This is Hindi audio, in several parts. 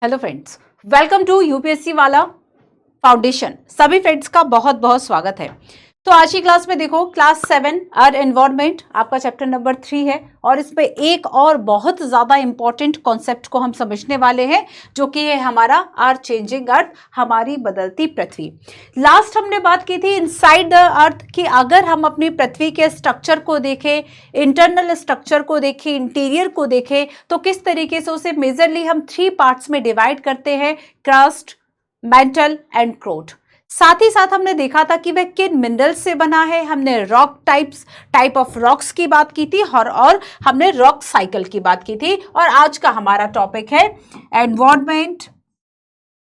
Hello friends, welcome to UPSC वाला फाउंडेशन। सभी फ्रेंड्स का बहुत बहुत स्वागत है। तो आज की क्लास में देखो, क्लास 7 अर्थ एनवायरनमेंट आपका चैप्टर नंबर 3 है और इसमें एक और बहुत ज्यादा इंपॉर्टेंट कॉन्सेप्ट को हम समझने वाले हैं, जो कि है हमारा अर्थ चेंजिंग अर्थ, हमारी बदलती पृथ्वी। लास्ट हमने बात की थी इनसाइड द अर्थ कि अगर हम अपनी पृथ्वी के स्ट्रक्चर को देखें, इंटरनल स्ट्रक्चर को देखें, इंटीरियर को देखें, तो किस तरीके से उसे मेजरली हम 3 पार्ट्स में डिवाइड करते हैं, क्रस्ट, मेंटल एंड क्रोट। साथ ही साथ हमने देखा था कि वह किन मिनरल्स से बना है। हमने रॉक टाइप ऑफ रॉक्स की बात की थी और हमने रॉक साइकिल की बात की थी। और आज का हमारा टॉपिक है environment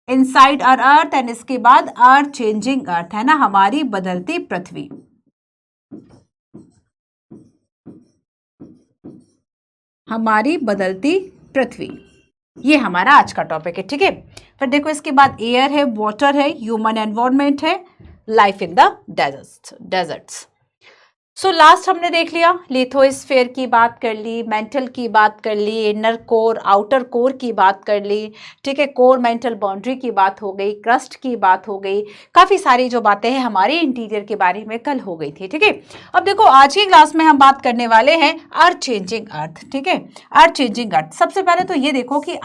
inside our earth and इसके बाद अर्थ चेंजिंग अर्थ, है ना, हमारी बदलती पृथ्वी। हमारी बदलती पृथ्वी, ये हमारा आज का टॉपिक है, ठीक है। फिर देखो, इसके बाद एयर है, वाटर है, ह्यूमन एनवायरनमेंट है, life in the deserts. So last हमने देख लिया, लिथोस्फीयर की बात कर ली, मेंटल की बात कर ली, इनर कोर आउटर कोर की बात कर ली, ठीक है, कोर मेंटल बाउंड्री की बात हो गई, क्रस्ट की बात हो गई, काफ़ी सारी जो बातें हैं हमारे इंटीरियर के बारे में कल हो गई थी, ठीक है। अब देखो, आज की क्लास में हम बात करने वाले हैं अर्थ चेंजिंग अर्थ, ठीक है, अर्थ चेंजिंग अर्थ। सबसे पहले तो ये देखो कि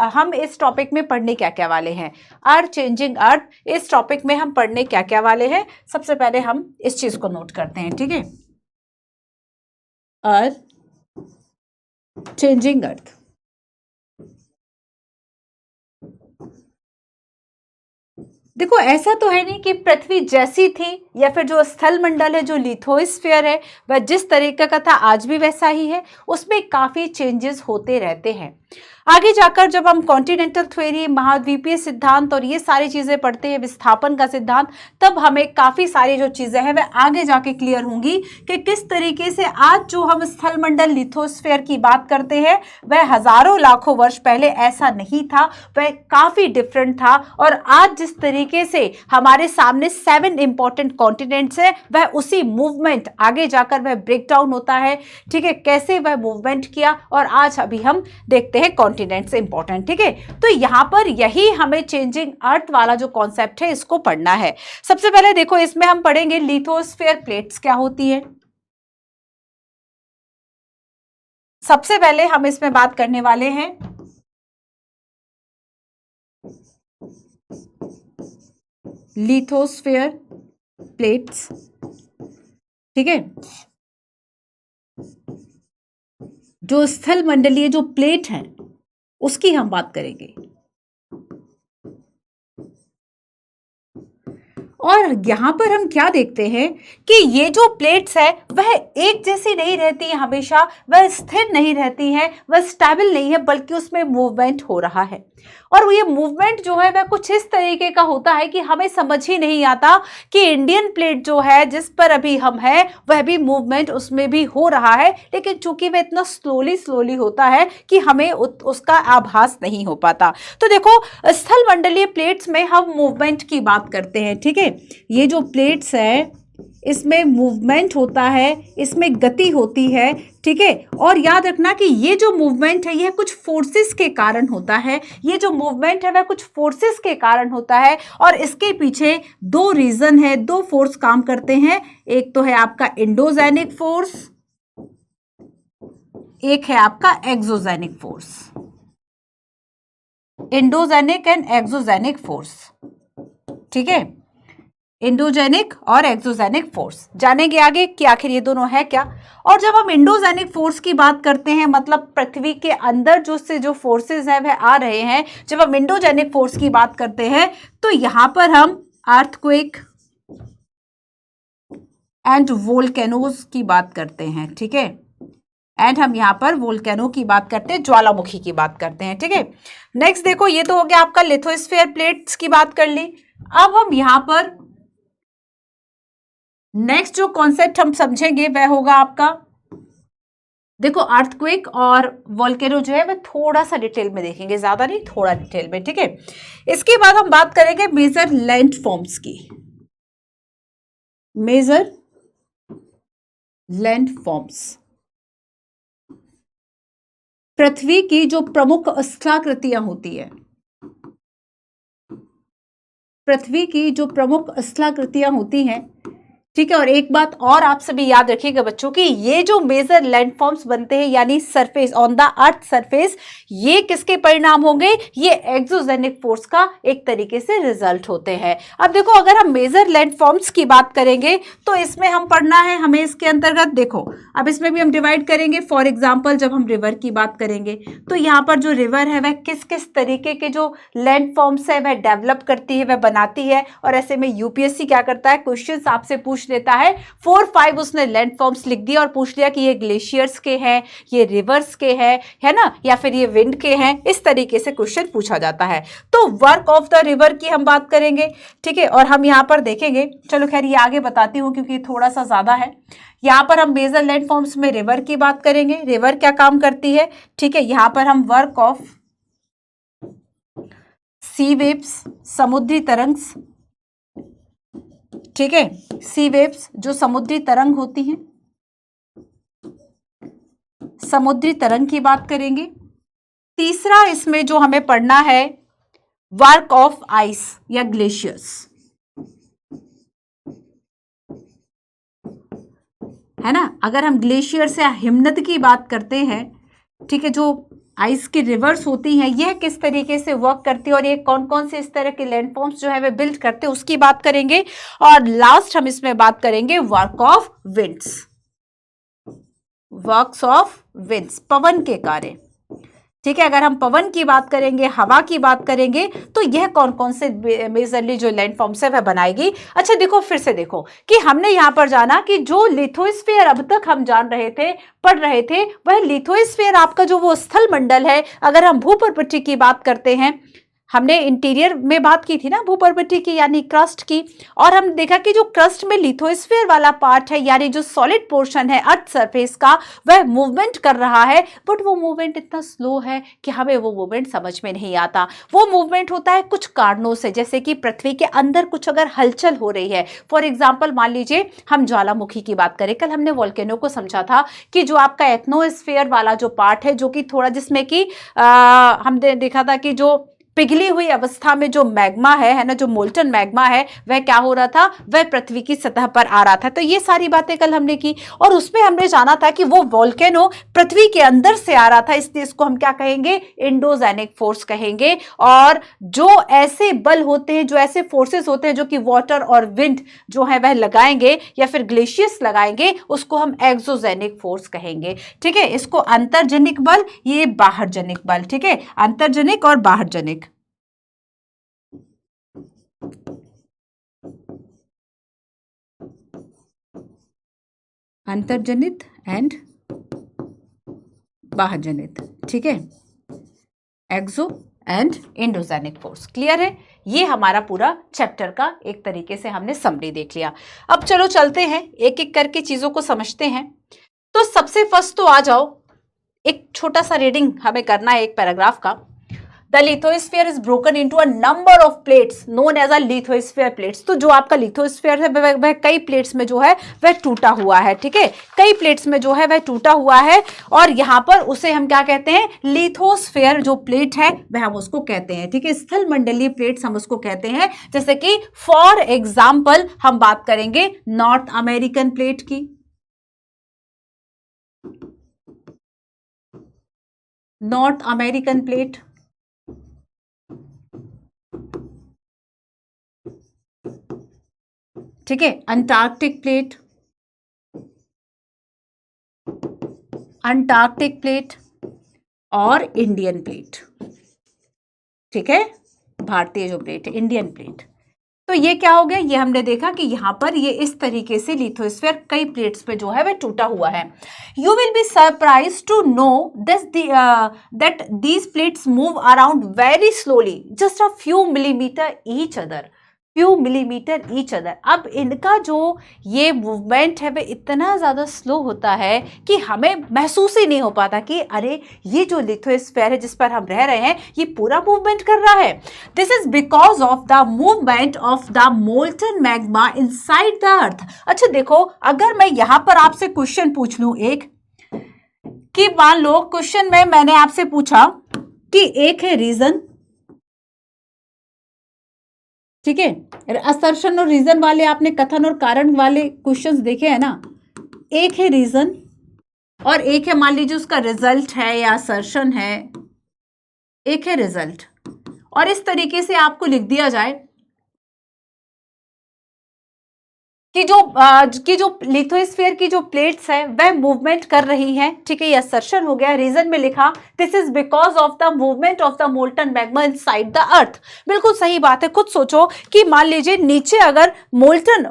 हम इस टॉपिक में पढ़ने क्या क्या वाले हैं। अर्थ चेंजिंग अर्थ, इस टॉपिक में हम पढ़ने क्या क्या वाले हैं, सबसे पहले हम इस चीज को नोट करते हैं, ठीक है। अर्थ चेंजिंग अर्थ, देखो ऐसा तो है नहीं कि पृथ्वी जैसी थी या फिर जो स्थल मंडल है, जो लिथोस्फीयर है, वह जिस तरीके का था आज भी वैसा ही है। उसमें काफी चेंजेस होते रहते हैं। आगे जाकर जब हम कॉन्टिनेंटल थ्योरी, महाद्वीपीय सिद्धांत और ये सारी चीजें पढ़ते हैं, विस्थापन का सिद्धांत, तब हमें काफी सारी जो चीजें हैं वह आगे जाके क्लियर होंगी कि किस तरीके से आज जो हम स्थल मंडल लिथोस्फीयर की बात करते हैं वह हजारों लाखों वर्ष पहले ऐसा नहीं था, वह काफी डिफरेंट था। और आज जिस तरीके से हमारे सामने 7 इंपॉर्टेंट कॉन्टिनेंट्स है, वह उसी मूवमेंट आगे जाकर वह ब्रेक डाउन होता है, ठीक है, कैसे वह मूवमेंट किया। और आज अभी हम देखते हैं कॉन्टिनेंट से इंपॉर्टेंट, ठीक है। तो यहां पर यही हमें चेंजिंग अर्थ वाला जो कॉन्सेप्ट है इसको पढ़ना है। सबसे पहले देखो, इसमें हम पढ़ेंगे लिथोस्फीयर प्लेट्स क्या होती है। सबसे पहले हम इसमें बात करने वाले हैं लिथोस्फीयर प्लेट्स, ठीक है। जो स्थल मंडलीय जो प्लेट है उसकी हम बात करेंगे। और यहां पर हम क्या देखते हैं कि ये जो प्लेट्स है वह एक जैसी नहीं रहती है हमेशा, वह स्थिर नहीं रहती है, वह स्टेबल नहीं है, बल्कि उसमें मूवमेंट हो रहा है। और ये मूवमेंट जो है वह कुछ इस तरीके का होता है कि हमें समझ ही नहीं आता कि इंडियन प्लेट जो है जिस पर अभी हम हैं वह भी मूवमेंट उसमें भी हो रहा है, लेकिन चूंकि वह इतना स्लोली होता है कि हमें उसका आभास नहीं हो पाता। तो देखो, स्थल मंडलीय प्लेट्स में हम मूवमेंट की बात करते हैं, ठीक है। ये जो प्लेट्स है इसमें मूवमेंट होता है, इसमें गति होती है, ठीक है। और याद रखना कि ये जो मूवमेंट है यह कुछ फोर्सेस के कारण होता है, ये जो मूवमेंट है वह कुछ फोर्सेस के कारण होता है। और इसके पीछे 2 रीजन है, 2 फोर्स काम करते हैं। एक तो है आपका एंडोजेनिक फोर्स, एक है आपका exogenic force. Endogenic and exogenic force, ठीक है, इंडोजेनिक और एक्सोजेनिक फोर्स। जानेंगे आगे कि आखिर ये दोनों है क्या। और जब हम इंडोजेनिक फोर्स की बात करते हैं, मतलब पृथ्वी के अंदर जो फोर्सेस हैं वह आ रहे हैं, जब हम इंडोजेनिक फोर्स की बात करते हैं तो यहां पर हम अर्थक्वेक एंड वोल्केनोज की बात करते हैं, ठीक है। एंड हम यहां पर वोल्केनो की बात करते हैं, ज्वालामुखी की बात करते हैं, ठीक है। नेक्स्ट देखो, ये तो हो गया आपका लिथोस्फीयर प्लेट्स की बात कर ली। अब हम यहां पर नेक्स्ट जो कॉन्सेप्ट हम समझेंगे वह होगा आपका, देखो, अर्थक्वेक और वोल्केनो जो है वह थोड़ा सा डिटेल में देखेंगे, ज्यादा नहीं, थोड़ा डिटेल में, ठीक है। इसके बाद हम बात करेंगे मेजर लैंड फॉर्म्स की। मेजर लैंड फॉर्म्स, पृथ्वी की जो प्रमुख स्थलाकृतियां होती है, पृथ्वी की जो प्रमुख स्थलाकृतियां होती हैं, ठीक है। और एक बात और आप सभी याद रखिएगा बच्चों की, ये जो मेजर लैंडफॉर्म्स बनते हैं यानी surface on the earth surface, ये किसके परिणाम होंगे? ये एक्सोजेनिक फोर्स का एक तरीके से रिजल्ट होते हैं। अब देखो, अगर हम मेजर लैंडफॉर्म्स की बात करेंगे तो इसमें हम पढ़ना है हमें इसके अंतर्गत, देखो अब इसमें भी हम डिवाइड करेंगे। फॉर एग्जाम्पल जब हम रिवर की बात करेंगे तो यहाँ पर जो रिवर है वह किस किस तरीके के जो लैंडफॉर्म्स है वह डेवलप करती है, वह बनाती है। और ऐसे में यूपीएससी क्या करता है, क्वेश्चन आपसे पूछ लेता है। 4-5 उसने लैंडफॉर्म्स लिख दिया और पूछ लिया कि ये ग्लेशियर्स के हैं, ये रिवर्स के हैं, है ना, या फिर ये विंड के हैं। इस तरीके से क्वेश्चन पूछा जाता है। तो वर्क ऑफ द रिवर की हम बात करेंगे, ठीक है। और हम यहां पर देखेंगे, चलो खैर ये आगे बताती हूं क्योंकि थोड़ा सा ज्यादा है। यहां पर हम मेजर लैंडफॉर्म्स में रिवर की बात करेंगे, रिवर क्या काम करती है, ठीक है। यहां पर हम वर्क ऑफ सी वेव्स, समुद्री तरंग, ठीक है, सी वेव्स जो समुद्री तरंग होती हैं, समुद्री तरंग की बात करेंगे। तीसरा इसमें जो हमें पढ़ना है, वर्क ऑफ आइस या ग्लेशियर्स, है ना। अगर हम ग्लेशियर्स या हिमनद की बात करते हैं, ठीक है, जो आइस की रिवर्स होती हैं, यह किस तरीके से वर्क करती है और ये कौन कौन से इस तरह के लैंडफॉर्म्स जो है वे बिल्ड करते हैं, उसकी बात करेंगे। और लास्ट हम इसमें बात करेंगे work of winds, works of winds, पवन के कार्य, ठीक है। अगर हम पवन की बात करेंगे, हवा की बात करेंगे, तो यह कौन कौन से मेजरली जो लैंडफॉर्म्स है वह बनाएगी। अच्छा देखो, फिर से देखो कि हमने यहां पर जाना कि जो लिथोस्फीयर अब तक हम जान रहे थे, पढ़ रहे थे, वह लिथोस्फीयर आपका जो वो स्थल मंडल है। अगर हम भूपर्वतीय की बात करते हैं, हमने इंटीरियर में बात की थी ना भूपर्वतीय की यानी क्रस्ट की, और हम देखा कि जो क्रस्ट में लिथोस्फीयर वाला पार्ट है यानी जो सॉलिड पोर्शन है अर्थ सरफेस का, वह मूवमेंट कर रहा है। बट वो मूवमेंट इतना स्लो है कि हमें वो मूवमेंट समझ में नहीं आता। वो मूवमेंट होता है कुछ कारणों से, जैसे कि पृथ्वी के अंदर कुछ अगर हलचल हो रही है। फॉर एग्जाम्पल मान लीजिए हम ज्वालामुखी की बात करें, कल हमने वोल्केनो को समझा था कि जो आपका एटमॉस्फेयर वाला जो पार्ट है, जो कि थोड़ा जिसमें कि हमने देखा था कि जो पिघली हुई अवस्था में जो मैग्मा है ना, जो मोल्टन मैग्मा है, वह क्या हो रहा था, वह पृथ्वी की सतह पर आ रहा था। तो ये सारी बातें कल हमने की और उसमें हमने जाना था कि वो वोल्केनो पृथ्वी के अंदर से आ रहा था, इसलिए इसको हम क्या कहेंगे, इंडोजेनिक फोर्स कहेंगे। और जो ऐसे बल होते हैं, जो ऐसे फोर्सेस होते हैं जो कि वाटर और विंड जो है वह लगाएंगे या फिर ग्लेशियर्स लगाएंगे, उसको हम एक्सोजेनिक फोर्स कहेंगे, ठीक है। इसको अंतर्जनिक बल, ये बाहरजनिक बल, ठीक है, अंतर्जनिक और बाहरजनिक। अंतर्जनित एंड बाहरजनित, ठीक है, एक्सो एंड इंडोजेनिक फोर्स। क्लियर है? ये हमारा पूरा चैप्टर का एक तरीके से हमने समरी देख लिया। अब चलो चलते हैं, एक एक करके चीजों को समझते हैं। तो सबसे फर्स्ट तो आ जाओ, एक छोटा सा रीडिंग हमें करना है एक पैराग्राफ का। The lithosphere is broken into a number of plates known as a lithosphere plates। तो जो आपका लिथोस्फीयर है वह कई प्लेट्स में जो है वह टूटा हुआ है, ठीक है, कई प्लेट्स में जो है वह टूटा हुआ है। और यहां पर उसे हम क्या कहते हैं, लिथोस्फीयर जो प्लेट है वह हम उसको कहते हैं, ठीक है, स्थल मंडलीय प्लेट्स हम उसको कहते हैं। जैसे कि फॉर एग्जाम्पल हम बात करेंगे नॉर्थ अमेरिकन प्लेट की, नॉर्थ अमेरिकन प्लेट, ठीक है, अंटार्कटिक प्लेट, अंटार्कटिक प्लेट और इंडियन प्लेट, ठीक है, भारतीय जो प्लेट है इंडियन प्लेट। तो ये क्या हो गया, ये हमने देखा कि यहां पर ये इस तरीके से लिथोस्फीयर कई प्लेट्स पे जो है वह टूटा हुआ है। You will be surprise to know this that these plates move around very slowly just a few millimeter each other, few millimeter each other. अब इनका जो ये मूवमेंट है वह इतना ज़्यादा स्लो होता है कि हमें महसूस ही नहीं हो पाता कि अरे ये जो लिथोस्फीयर है जिस पर हम रह रहे हैं ये पूरा मूवमेंट कर रहा है। This is because of the movement of the molten magma inside the अर्थ। अच्छा देखो, अगर मैं यहां पर आपसे क्वेश्चन पूछ लूं एक, कि मान लो क्वेश्चन में मैंने आपसे पूछा कि एक है रीजन ठीक है, असर्शन और रीजन वाले आपने कथन और कारण वाले क्वेश्चंस देखे हैं ना, एक है रीजन और एक है मान लीजिए उसका रिजल्ट है या असर्शन है, एक है रिजल्ट। और इस तरीके से आपको लिख दिया जाए कि जो लिथोस्फीयर की जो प्लेट्स है वह मूवमेंट कर रही हैं। ठीक है, ये असर्शन हो गया। रीजन में लिखा this is because of the movement of the molten magma inside the अर्थ। बिल्कुल सही बात है। खुद सोचो कि मान लीजिए नीचे अगर मोल्टन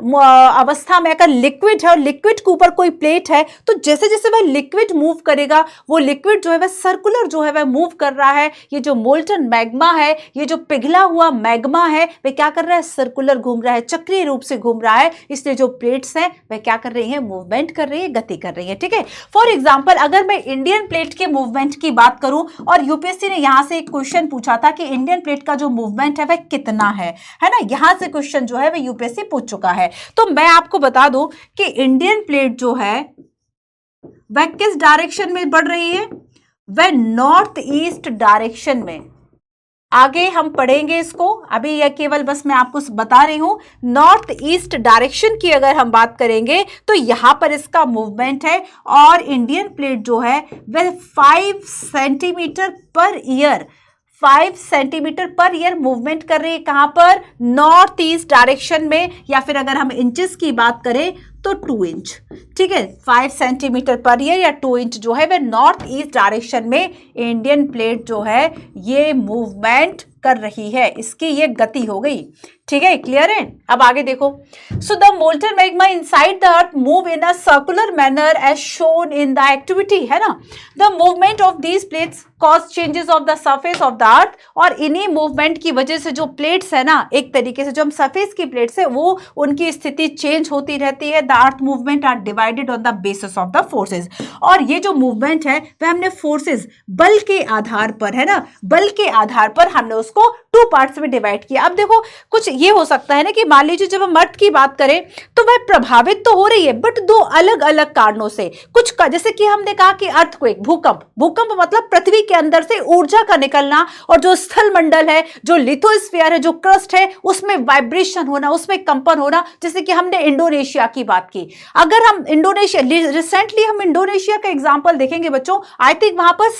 अवस्था में अगर लिक्विड है और लिक्विड के ऊपर कोई प्लेट है, तो जैसे जैसे वह लिक्विड मूव करेगा, वो लिक्विड जो है वह सर्कुलर जो है वह मूव कर रहा है। ये जो मोल्टन मैग्मा है, ये जो पिघला हुआ मैग्मा है, वह क्या कर रहा है, सर्कुलर घूम रहा है, चक्रीय रूप से घूम रहा है। इसलिए जो प्लेट्स हैं वह क्या कर रही हैं, मूवमेंट कर रही है, गति कर रही है। ठीक है, फॉर एग्जांपल अगर मैं इंडियन प्लेट के मूवमेंट की बात करूं, और यूपीएससी ने यहां से एक क्वेश्चन पूछा था कि इंडियन प्लेट का जो मूवमेंट है वह कितना है ना, यहां से क्वेश्चन जो है वह यूपीएससी पूछ चुका है। तो मैं आपको बता दूं कि इंडियन प्लेट जो है वह किस डायरेक्शन में बढ़ रही है, वह नॉर्थ ईस्ट डायरेक्शन में। आगे हम पढ़ेंगे इसको, अभी यह केवल बस मैं आपको बता रही हूं। नॉर्थ ईस्ट डायरेक्शन की अगर हम बात करेंगे तो यहां पर इसका मूवमेंट है, और इंडियन प्लेट जो है वह 5 centimetre per year 5 centimetre per year movement कर रही है। कहां पर, नॉर्थ ईस्ट डायरेक्शन में, या फिर अगर हम इंचेस की बात करें तो 2 इंच। ठीक है, 5 सेंटीमीटर पर ईयर या 2 इंच जो है वह नॉर्थ ईस्ट डायरेक्शन में इंडियन प्लेट जो है ये मूवमेंट कर रही है, इसकी ये गति हो गई। ठीक है, क्लियर है। अब आगे देखो, so the molten magma inside the earth move in a circular manner as shown in the activity, है ना। The movement of these plates cause changes of the surface of the earth, और इन्हीं मूवमेंट की वजह से जो प्लेट्स है ना, एक तरीके से जो हम सरफेस की प्लेट्स है वो उनकी स्थिति चेंज होती रहती है। The earth movement are divided on the basis of the forces, और ये जो मूवमेंट है वह हमने फोर्सेज, बल के आधार पर, है ना, बल के आधार पर हमने उसको 2 पार्ट्स में डिवाइड किया। अब देखो कुछ ये हो सकता है ना कि मान लीजिए जब हम अर्थ की बात करें तो वह प्रभावित तो हो रही है, बट 2 अलग अलग कारणों से। कुछ का जैसे कि हमने कहा कि अर्थक्वेक, भूकंप मतलब पृथ्वी के अंदर से ऊर्जा का निकलना, और जो स्थल मंडल है, जो लिथोस्फीयर है, जो क्रस्ट है, उसमें वाइब्रेशन होना, उसमें कंपन होना। जैसे कि हमने इंडोनेशिया की बात की, अगर हम इंडोनेशिया, रिसेंटली हम इंडोनेशिया का एग्जांपल देखेंगे बच्चों, आई थिंक वहां पर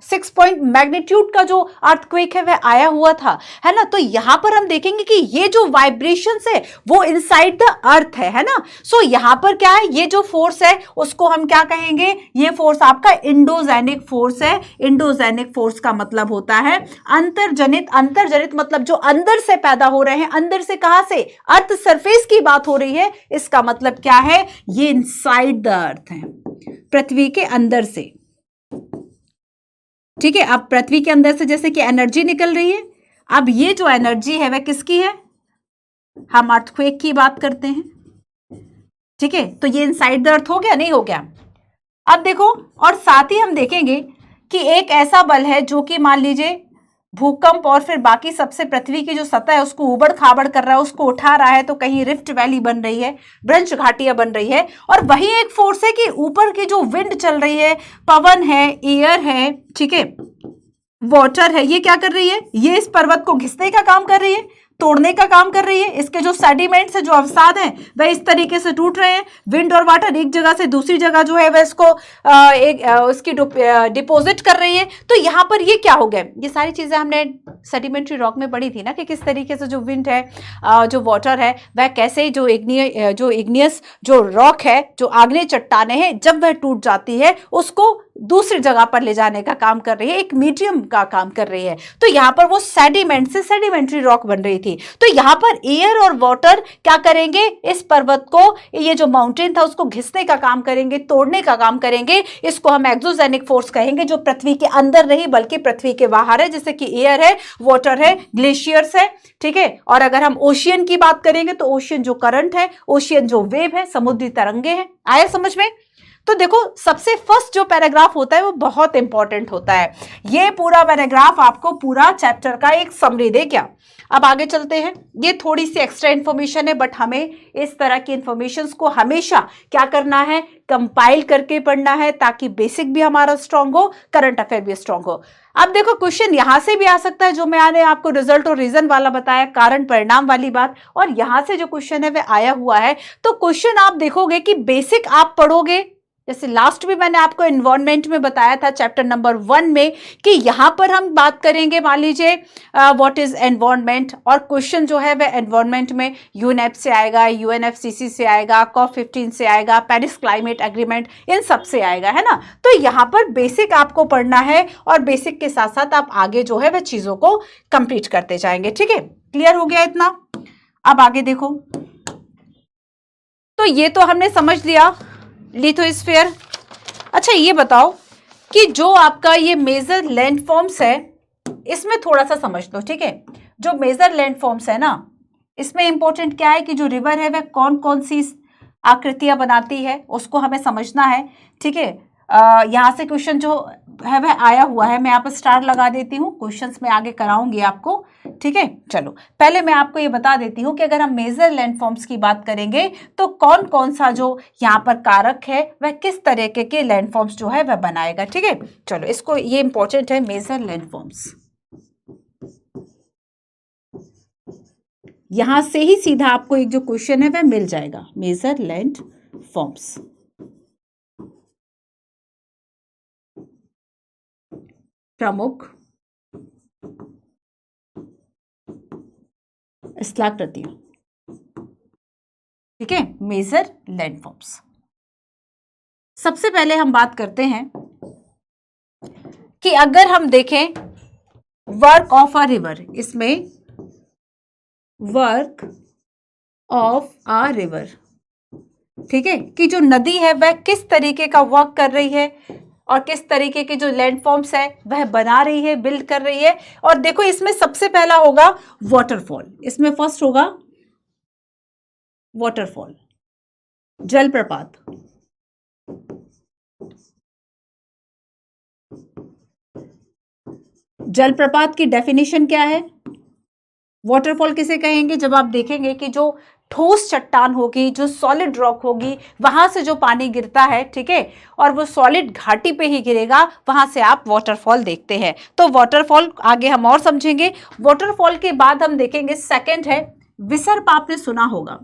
6 पॉइंट मैग्नीट्यूड का जो अर्थक्वेक है वह आया हुआ था, है ना। तो यहां पर हम देखेंगे कि ये जो वाइब्रेशंस है वो इनसाइड द अर्थ है ना। सो यहां पर क्या है, ये जो फोर्स है उसको हम क्या कहेंगे, ये फोर्स आपका इंडोजेनिक फोर्स है। इंडोजेनिक फोर्स का मतलब होता है अंतर्जनित। अंतर्जनित मतलब जो अंदर से पैदा हो रहे हैं, अंदर से कहां से, अर्थ सरफेस की बात हो रही है, इसका मतलब क्या है, ये इनसाइड द अर्थ है, पृथ्वी के अंदर से। ठीक है, अब पृथ्वी के अंदर से जैसे कि एनर्जी निकल रही है, अब ये जो एनर्जी है वह किसकी है, हम अर्थक्वेक की बात करते हैं। ठीक है, तो ये इनसाइड द अर्थ हो गया, नहीं हो गया। अब देखो, और साथ ही हम देखेंगे कि एक ऐसा बल है जो कि मान लीजिए भूकंप और फिर बाकी सबसे पृथ्वी की जो सतह है उसको उबड़ खाबड़ कर रहा है, उसको उठा रहा है। तो कहीं रिफ्ट वैली बन रही है, ब्रंश घाटियां बन रही है, और वही एक फोर्स है कि ऊपर की जो विंड चल रही है, पवन है, एयर है, ठीक है, वाटर है, ये क्या कर रही है, ये इस पर्वत को घिसने का काम कर रही है, तोड़ने का काम कर रही है। इसके जो सेडिमेंट्स है, जो अवसाद है, वह इस तरीके से टूट रहे हैं। विंड और वाटर एक जगह से दूसरी जगह जो है वह इसको उसकी डिपोजिट कर रही है। तो यहाँ पर ये क्या हो गया, ये सारी चीजें हमने सेडिमेंट्री रॉक में पढ़ी थी ना, कि किस तरीके से जो विंड है, जो वाटर है, वह कैसे जो इग्नियस जो रॉक है, जो आग्नेय चट्टाने हैं, जब वह टूट जाती है उसको दूसरी जगह पर ले जाने का काम कर रही है, एक मीडियम का काम कर रही है। तो यहाँ पर वो सेडिमेंट से सेडिमेंट्री रॉक बन रही थी। तो यहाँ पर एयर और वाटर क्या करेंगे, इस पर्वत को, ये जो माउंटेन था उसको घिसने का काम करेंगे, तोड़ने का काम करेंगे। इसको हम एक्सोजेनिक फोर्स कहेंगे, जो पृथ्वी के अंदर नहीं बल्कि पृथ्वी के बाहर है, जैसे कि एयर है, वाटर है, ग्लेशियर्स है। ठीक है, और अगर हम ओशियन की बात करेंगे तो ओशियन जो करंट है, ओशियन जो वेव है, समुद्री तरंगे हैं। आया समझ में। तो देखो सबसे फर्स्ट जो पैराग्राफ होता है वो बहुत इंपॉर्टेंट होता है। ये पूरा पैराग्राफ आपको पूरा चैप्टर का एक समरी दे क्या। अब आगे चलते हैं। ये थोड़ी सी एक्स्ट्रा इंफॉर्मेशन है, बट हमें इस तरह की इंफॉर्मेशंस को हमेशा क्या करना है, कंपाइल करके पढ़ना है, ताकि बेसिक भी हमारा स्ट्रांग हो, करंट अफेयर भी स्ट्रांग हो। अब देखो क्वेश्चन यहां से भी आ सकता है, जो मैंने आपको रिजल्ट और रीजन वाला बताया, कारण परिणाम वाली बात, और यहां से जो क्वेश्चन है वह आया हुआ है। तो क्वेश्चन आप देखोगे कि बेसिक आप पढ़ोगे, जैसे लास्ट भी मैंने आपको एनवायरनमेंट में बताया था चैप्टर नंबर 1 में कि यहां पर हम बात करेंगे, मान लीजिए व्हाट इज एनवायरनमेंट, और क्वेश्चन जो है वह एनवायरनमेंट में यूनेप से आएगा, यूएनएफसीसी से आएगा, COP15 से आएगा, पेरिस क्लाइमेट एग्रीमेंट, इन सब से आएगा, है ना। तो यहां पर बेसिक आपको पढ़ना है, और बेसिक के साथ साथ आप आगे जो है वह चीजों को कंप्लीट करते जाएंगे। ठीक है, क्लियर हो गया इतना। अब आगे देखो, तो ये तो हमने समझ लिया लिथोस्फीयर। अच्छा ये बताओ कि जो आपका ये मेजर लैंडफॉर्म्स है, इसमें थोड़ा सा समझ लो। ठीक है, जो मेजर लैंडफॉर्म्स है ना, इसमें इंपॉर्टेंट क्या है कि जो रिवर है वह कौन कौन सी आकृतियां बनाती है, उसको हमें समझना है। ठीक है, यहां से क्वेश्चन जो है वह आया हुआ है, मैं यहाँ पर स्टार लगा देती हूँ, क्वेश्चंस में आगे कराऊंगी आपको। ठीक है, चलो पहले मैं आपको ये बता देती हूँ कि अगर हम मेजर लैंडफॉर्म्स की बात करेंगे तो कौन कौन सा जो यहाँ पर कारक है वह किस तरीके के लैंडफॉर्म्स जो है वह बनाएगा। ठीक है, चलो इसको, ये इंपॉर्टेंट है मेजर लैंडफॉर्म्स। यहां से ही सीधा आपको एक जो क्वेश्चन है वह मिल जाएगा, मेजर लैंडफॉर्म्स। प्रमुख स्थलाकृतियां। ठीक है, मेजर लैंडफॉर्म्स। सबसे पहले हम बात करते हैं कि अगर हम देखें वर्क ऑफ अ रिवर, इसमें वर्क ऑफ अ रिवर, ठीक है, कि जो नदी है वह किस तरीके का वर्क कर रही है और किस तरीके के जो लैंडफॉर्म्स है वह बना रही है, बिल्ड कर रही है। और देखो इसमें सबसे पहला होगा वाटरफॉल, इसमें फर्स्ट होगा वाटरफॉल, जलप्रपात। जलप्रपात की डेफिनेशन क्या है, वाटरफॉल किसे कहेंगे, जब आप देखेंगे कि जो ठोस चट्टान होगी, जो सॉलिड रॉक होगी, वहां से जो पानी गिरता है, ठीक है, और वो सॉलिड घाटी पे ही गिरेगा, वहां से आप वाटरफॉल देखते हैं। तो वाटरफॉल आगे हम और समझेंगे। वाटरफॉल के बाद हम देखेंगे सेकंड है विसर्प, आपने सुना होगा।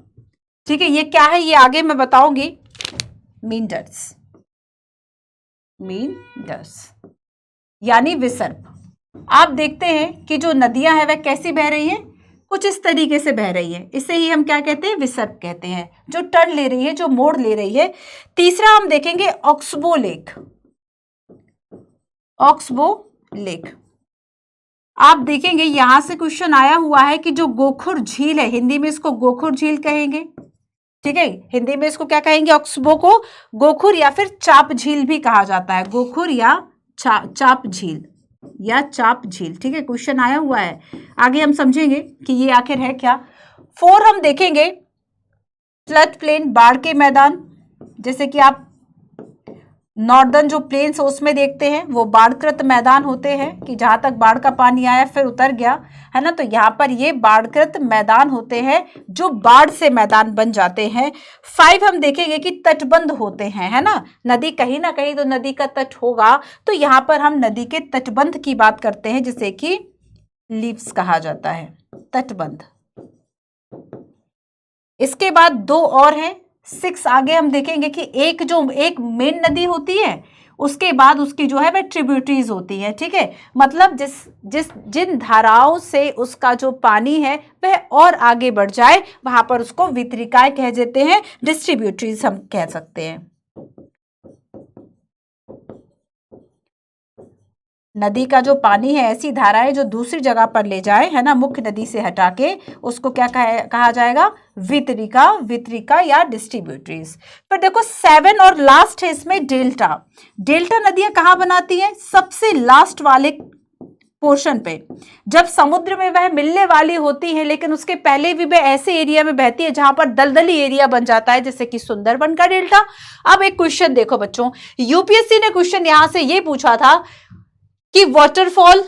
ठीक है, ये क्या है ये आगे मैं बताऊंगी। मींडर्स, मींडर्स यानी विसर्प। आप देखते हैं कि जो नदियां हैं वह कैसी बह रही हैं, कुछ इस तरीके से बह रही है, इसे ही हम क्या कहते हैं, विसर्प कहते हैं, जो टर्न ले रही है, जो मोड़ ले रही है। तीसरा हम देखेंगे ऑक्सबो लेक, ऑक्सबो लेक। आप देखेंगे यहां से क्वेश्चन आया हुआ है कि जो गोखुर झील है, हिंदी में इसको गोखुर झील कहेंगे। ठीक है, हिंदी में इसको क्या कहेंगे, ऑक्सबो को गोखुर या फिर चाप झील भी कहा जाता है, गोखुर या चाप झील या चाप झील। ठीक है, क्वेश्चन आया हुआ है, आगे हम समझेंगे कि ये आखिर है क्या। 4 हम देखेंगे फ्लड प्लेन, बाढ़ के मैदान, जैसे कि आप नॉर्दर्न जो प्लेन्स उसमें देखते हैं वो बाढ़कृत मैदान होते हैं, कि जहां तक बाढ़ का पानी आया फिर उतर गया, है ना। तो यहाँ पर ये बाढ़कृत मैदान होते हैं जो बाढ़ से मैदान बन जाते हैं। 5 हम देखेंगे कि तटबंध होते हैं, है ना, नदी कहीं ना कहीं तो नदी का तट होगा, तो यहाँ पर हम नदी के तटबंध की बात करते हैं, जिसे कि लीव्स कहा जाता है, तटबंध। इसके बाद 2 और हैं, 6 आगे हम देखेंगे कि एक मेन नदी होती है, उसके बाद उसकी जो है वह ट्रिब्यूटरीज होती है। ठीक है, मतलब जिन धाराओं से उसका जो पानी है वह और आगे बढ़ जाए, वहां पर उसको वितरिकाएं कह देते हैं, डिस्ट्रीब्यूटरीज हम कह सकते हैं। नदी का जो पानी है, ऐसी धाराएं जो दूसरी जगह पर ले जाए, है ना, मुख्य नदी से हटा के, उसको क्या कहा जाएगा, वितरिका या डिस्ट्रीब्यूटरीज। पर देखो 7 और लास्ट है इसमें डेल्टा। डेल्टा नदियां कहां बनाती हैं, सबसे लास्ट वाले पोर्शन पे, जब समुद्र में वह मिलने वाली होती है, लेकिन उसके पहले भी वह ऐसे एरिया में बहती है जहां पर दलदली एरिया बन जाता है, जैसे कि सुंदरबन का डेल्टा। अब एक क्वेश्चन देखो बच्चों, यूपीएससी ने क्वेश्चन यहां से ये पूछा था कि वाटरफॉल,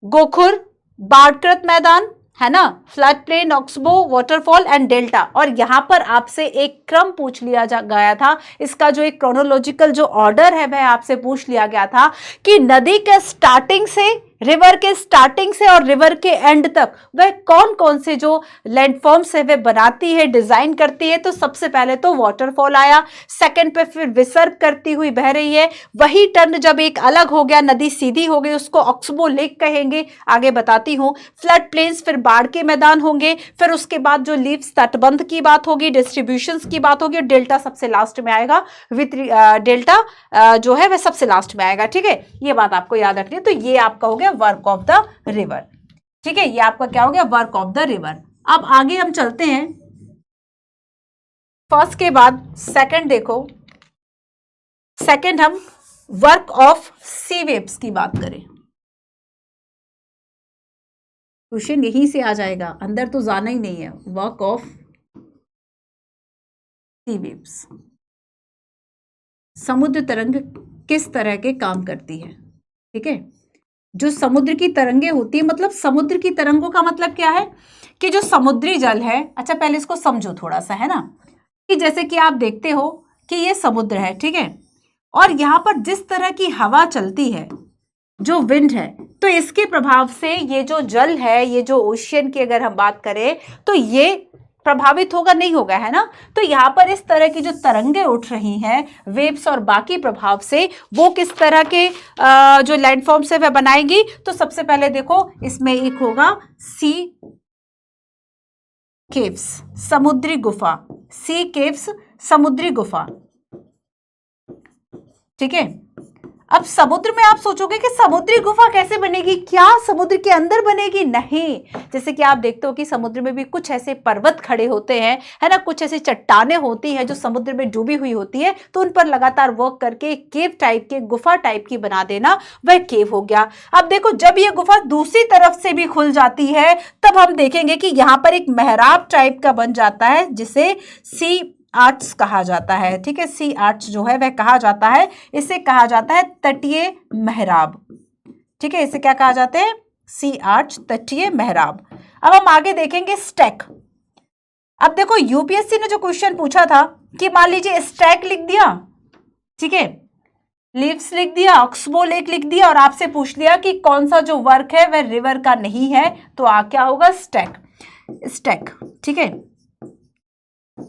गोखुर, बाढ़कृत मैदान, है ना, flood plain, oxbow, waterfall and delta, और यहां पर आपसे एक क्रम पूछ लिया गया था, इसका जो एक क्रोनोलॉजिकल जो ऑर्डर है वह आपसे पूछ लिया गया था कि नदी के स्टार्टिंग से, रिवर के स्टार्टिंग से और रिवर के एंड तक वह कौन कौन से जो लैंडफॉर्म्स है वह बनाती है, डिजाइन करती है। तो सबसे पहले तो वाटरफॉल आया, सेकंड पे फिर विसर्ग करती हुई बह रही है, वही टर्न जब एक अलग हो गया, नदी सीधी हो गई, उसको ऑक्सबो लेक कहेंगे, आगे बताती हूं। फ्लड प्लेन्स, फिर बाढ़ के मैदान होंगे, फिर उसके बाद जो लीव्स तटबंध की बात होगी, डिस्ट्रीब्यूशंस की बात होगी, और डेल्टा सबसे लास्ट में आएगा, विथ डेल्टा जो है वह सबसे लास्ट में आएगा। ठीक है, ये बात आपको याद रखनी है। तो ये आपका हो गया वर्क ऑफ द रिवर। ठीक है, ये आपका क्या हो गया, वर्क ऑफ द रिवर। अब आगे हम चलते हैं, फर्स्ट के बाद सेकंड देखो, सेकंड हम वर्क ऑफ सी वेव्स की बात करें। क्वेश्चन यहीं से आ जाएगा, अंदर तो जाना ही नहीं है। वर्क ऑफ सी वेव्स, समुद्र तरंग किस तरह के काम करती है। ठीक है, जो समुद्र की तरंगे होती है, मतलब समुद्र की तरंगों का मतलब क्या है कि जो समुद्री जल है, अच्छा पहले इसको समझो थोड़ा सा, है ना, कि जैसे कि आप देखते हो कि ये समुद्र है, ठीक है, और यहां पर जिस तरह की हवा चलती है, जो विंड है, तो इसके प्रभाव से ये जो जल है, ये जो ओशियन की अगर हम बात करें तो ये प्रभावित होगा, नहीं होगा, है ना। तो यहां पर इस तरह की जो तरंगे उठ रही हैं, वेव्स और बाकी प्रभाव से, वो किस तरह के जो लैंडफॉर्म से वह बनाएगी। तो सबसे पहले देखो, इसमें एक होगा सी केव्स, समुद्री गुफा, सी केव्स, समुद्री गुफा। ठीक है, अब समुद्र में आप सोचोगे कि समुद्री गुफा कैसे बनेगी, क्या समुद्र के अंदर बनेगी? नहीं, जैसे कि आप देखते हो कि समुद्र में भी कुछ ऐसे पर्वत खड़े होते हैं, है ना, कुछ ऐसी चट्टानें होती हैं जो समुद्र में डूबी हुई होती है, तो उन पर लगातार वर्क करके केव टाइप के, गुफा टाइप की बना देना, वह केव हो गया। अब देखो, जब यह गुफा दूसरी तरफ से भी खुल जाती है, तब हम देखेंगे कि यहां पर एक मेहराब टाइप का बन जाता है, जिसे सी आर्ट्स कहा जाता है। ठीक है, सी आर्ट्स जो है वह कहा जाता है, इसे कहा जाता है तटीय मेहराब। ठीक है, इसे क्या कहा जाता है, सी आर्ट्स, तटीय मेहराब। अब हम आगे देखेंगे स्टैक। अब देखो, यूपीएससी ने जो क्वेश्चन पूछा था कि मान लीजिए स्टैक लिख दिया, ठीक है, लीव्स लिख दिया, ऑक्सबो लेक लिख दिया, और आपसे पूछ लिया कि कौन सा जो वर्क है वह रिवर का नहीं है, तो क्या होगा, स्टैक। स्टैक, ठीक है,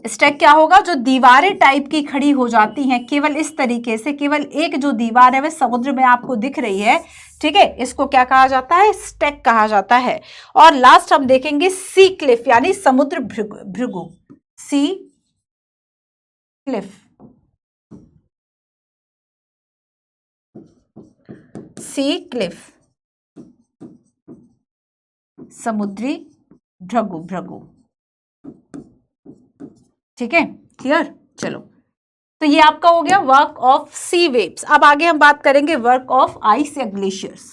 स्टैक क्या होगा, जो दीवारें टाइप की खड़ी हो जाती हैं, केवल इस तरीके से, केवल एक जो दीवार है वह समुद्र में आपको दिख रही है। ठीक है, इसको क्या कहा जाता है, स्टैक कहा जाता है। और लास्ट हम देखेंगे सी क्लिफ, यानी समुद्र भृगु, सी क्लिफ, सी क्लिफ, समुद्री भृगु, भृगु। ठीक है, क्लियर। चलो, तो ये आपका हो गया वर्क ऑफ सी वेव्स। अब आगे हम बात करेंगे वर्क ऑफ आइस या ग्लेशियर्स।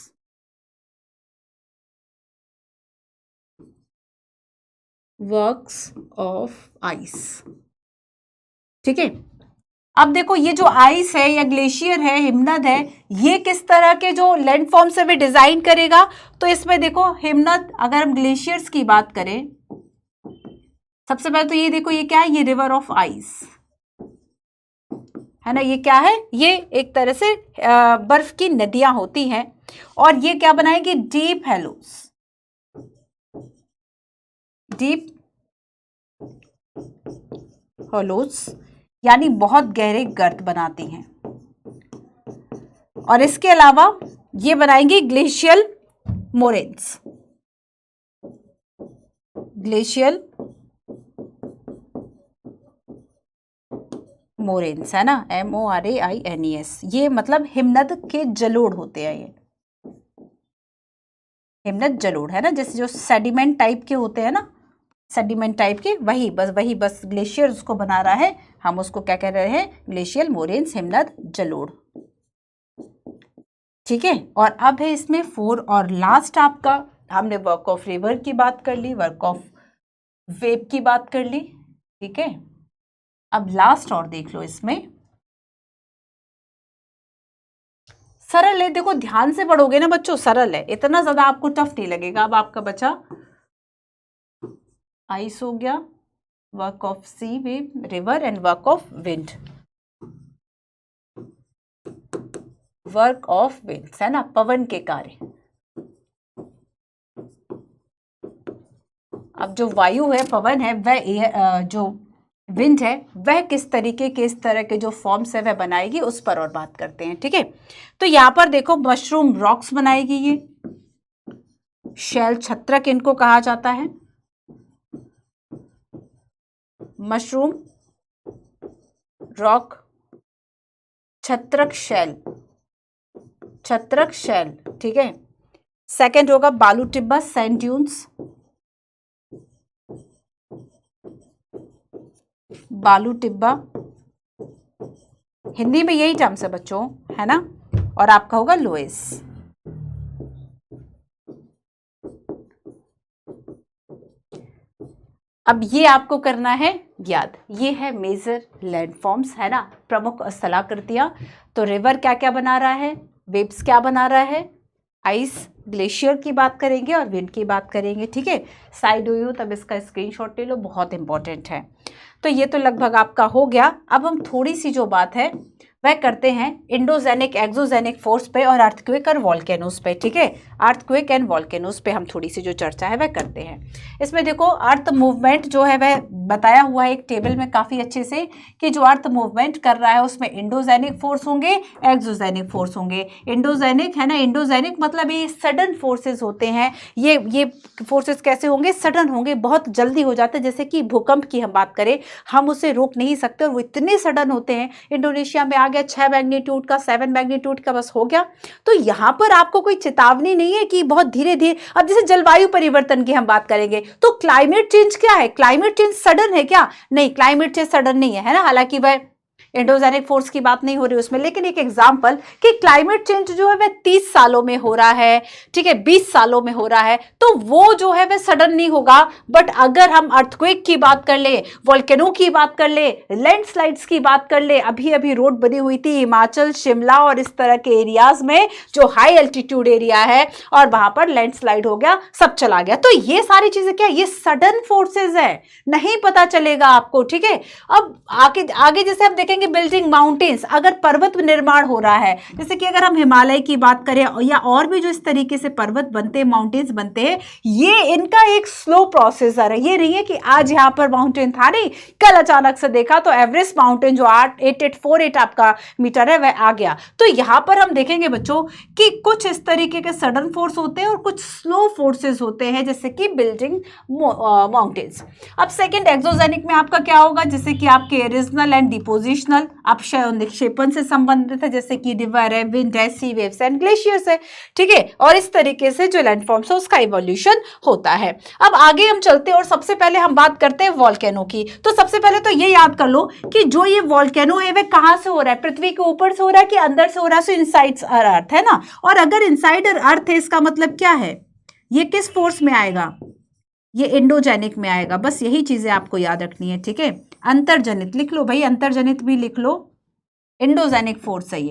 Works of ice. ठीक है, अब देखो, ये जो आइस है या ग्लेशियर है, हिमनद है, ये किस तरह के जो लैंडफॉर्म से भी डिजाइन करेगा। तो इसमें देखो, हिमनद, अगर हम ग्लेशियर्स की बात करें, सबसे पहले तो ये देखो, ये क्या है, ये रिवर ऑफ आइस है ना, ये क्या है, ये एक तरह से बर्फ की नदियां होती हैं, और ये क्या बनाएगी, डीप हेलोस, डीप होलोस, यानी बहुत गहरे गर्त बनाती हैं। और इसके अलावा ये बनाएंगी ग्लेशियल मोरेन्स, ग्लेशियल मोरेन्स, है ना, MORAINES, ये मतलब हिमनद के जलोढ़ होते हैं, ये हिमनद जलोढ़, है ना, जैसे जो सेडिमेंट टाइप के होते हैं ना, सेडिमेंट टाइप के, वही बस ग्लेशियर उसको बना रहा है, हम उसको क्या कह रहे हैं, ग्लेशियल मोरेन्स, हिमनद जलोढ़। ठीक है। और अब है इसमें 4 और लास्ट आपका, हमने वर्क ऑफ रिवर की बात कर ली, वर्क ऑफ वेव की बात कर ली, ठीक है। अब लास्ट और देख लो, इसमें सरल है, देखो ध्यान से पढ़ोगे ना बच्चों, सरल है, इतना ज्यादा आपको टफ नहीं लगेगा। अब आपका बचा आइस हो गया, work of sea wave, river and work of wind, work of winds है ना, पवन के कार्य। अब जो वायु है, पवन है, वह जो विंड है वह किस तरीके के, इस तरह के जो फॉर्म्स है वह बनाएगी, उस पर और बात करते हैं, ठीक है। तो यहां पर देखो मशरूम रॉक्स बनाएगी, ये शेल छत्रक इनको कहा जाता है, मशरूम रॉक छत्रक शेल, छत्रक शेल, ठीक है। सेकंड होगा बालू टिब्बा सैंड ड्यून्स, बालू टिब्बा, हिंदी में यही टर्म्स है बच्चों, है ना। और आपका होगा लोएस। अब ये आपको करना है याद, ये है मेजर लैंडफॉर्म्स, है ना, प्रमुख स्थलाकृतियां। तो रिवर क्या क्या बना रहा है, वेव्स क्या बना रहा है, आइस ग्लेशियर की बात करेंगे और विंड की बात करेंगे, ठीक है। साइड व्यू, तब इसका स्क्रीनशॉट ले लो, बहुत इंपॉर्टेंट है। तो ये तो लगभग आपका हो गया। अब हम थोड़ी सी जो बात है वह करते हैं इंडोजेनिक एक्सोजेनिक फोर्स पे और अर्थक्वेक और वॉल्केनोस पे, ठीक है। अर्थक्वेक एंड वॉल्केनोस पे हम थोड़ी सी जो चर्चा है वह करते हैं। इसमें देखो अर्थ मूवमेंट जो है वह बताया हुआ है एक टेबल में काफी अच्छे से, कि जो अर्थ मूवमेंट कर रहा है उसमें इंडोजेनिक फोर्स होंगे, एक्सोजेनिक फोर्स होंगे। इंडोजेनिक है ना, इंडोजेनिक मतलब ये सडन फोर्सेस होते हैं। ये फोर्सेस कैसे होंगे, सडन होंगे, बहुत जल्दी हो जाते हैं। जैसे कि भूकंप की हम बात करें, हम उसे रोक नहीं सकते और वो इतने सडन होते हैं। इंडोनेशिया में आ गया 6 मैग्नीट्यूड का, 7 मैग्नीट्यूड का, बस हो गया। तो यहां पर आपको कोई चेतावनी नहीं है कि बहुत धीरे धीरे। अब जैसे जलवायु परिवर्तन की हम बात करेंगे तो क्लाइमेट चेंज क्या है, क्लाइमेट चेंज सडन है क्या, नहीं, क्लाइमेट चेंज सडन नहीं है ना। हालांकि वह एंडोजेनिक फोर्स की बात नहीं हो रही उसमें, लेकिन एक एग्जांपल कि क्लाइमेट चेंज जो है वह 30 सालों में हो रहा है, ठीक है, 20 सालों में हो रहा है, तो वो जो है वह सडन नहीं होगा। बट अगर हम अर्थक्वेक की बात कर ले, वोल्केनो की बात कर ले, लैंडस्लाइड्स की बात कर ले, अभी अभी रोड बनी हुई थी हिमाचल, शिमला और इस तरह के एरियाज में जो हाई एल्टीट्यूड एरिया है, और वहां पर लैंडस्लाइड हो गया, सब चला गया। तो ये सारी चीजें क्या, ये सडन फोर्सेज है, नहीं पता चलेगा आपको, ठीक है। अब आगे आगे जैसे हम देखेंगे बिल्डिंग माउंटेन्स, अगर पर्वत निर्माण हो रहा है, जैसे कि अगर हम हिमालय की बात करें या और भी जो इस तरीके से पर्वत बनते हैं, माउंटेन्स बनते हैं, ये इनका एक स्लो प्रोसेसर है। ये नहीं है कि आज यहां पर माउंटेन था, नहीं, कल अचानक से देखा तो एवरेस्ट माउंटेन जो 8848 आपका मीटर है वह आ गया। तो यहां पर हम देखेंगे बच्चों कि कुछ इस तरीके के सडन फोर्स होते हैं और कुछ स्लो फोर्सेस होते हैं, जैसे कि बिल्डिंग माउंटेन्स। अब सेकेंड एक्सोजेनिक में आपका क्या होगा, जैसे कि आपके एरिजनल एंड डिपोजिशनल, अपक्षय और निक्षेपण से संबंधित है, जैसे कि रिवर है, विंड है, सी वेव्स एंड ग्लेशियर्स है, ठीक है। और इस तरीके से जो लैंडफॉर्म्स है उसका इवोल्यूशन होता है। अब आगे हम चलते हैं और सबसे पहले हम बात करते हैं वॉल्केनो की। तो सबसे पहले तो ये याद कर लो कि जो ये वॉल्केनो है वह कहां से हो रहा है, पृथ्वी के ऊपर से हो रहा है कि अंदर से हो रहा है। सो इनसाइड अर्थ है ना, और अगर इनसाइड अर्थ है इसका मतलब क्या है, ये किस फोर्स में आएगा, ये इंडोजेनिक में आएगा। बस यही चीजें आपको याद रखनी है, ठीक है। अंतर्जनित लिख लो भाई, अंतर्जनित भी लिख लो, इंडोजेनिक फोर्स है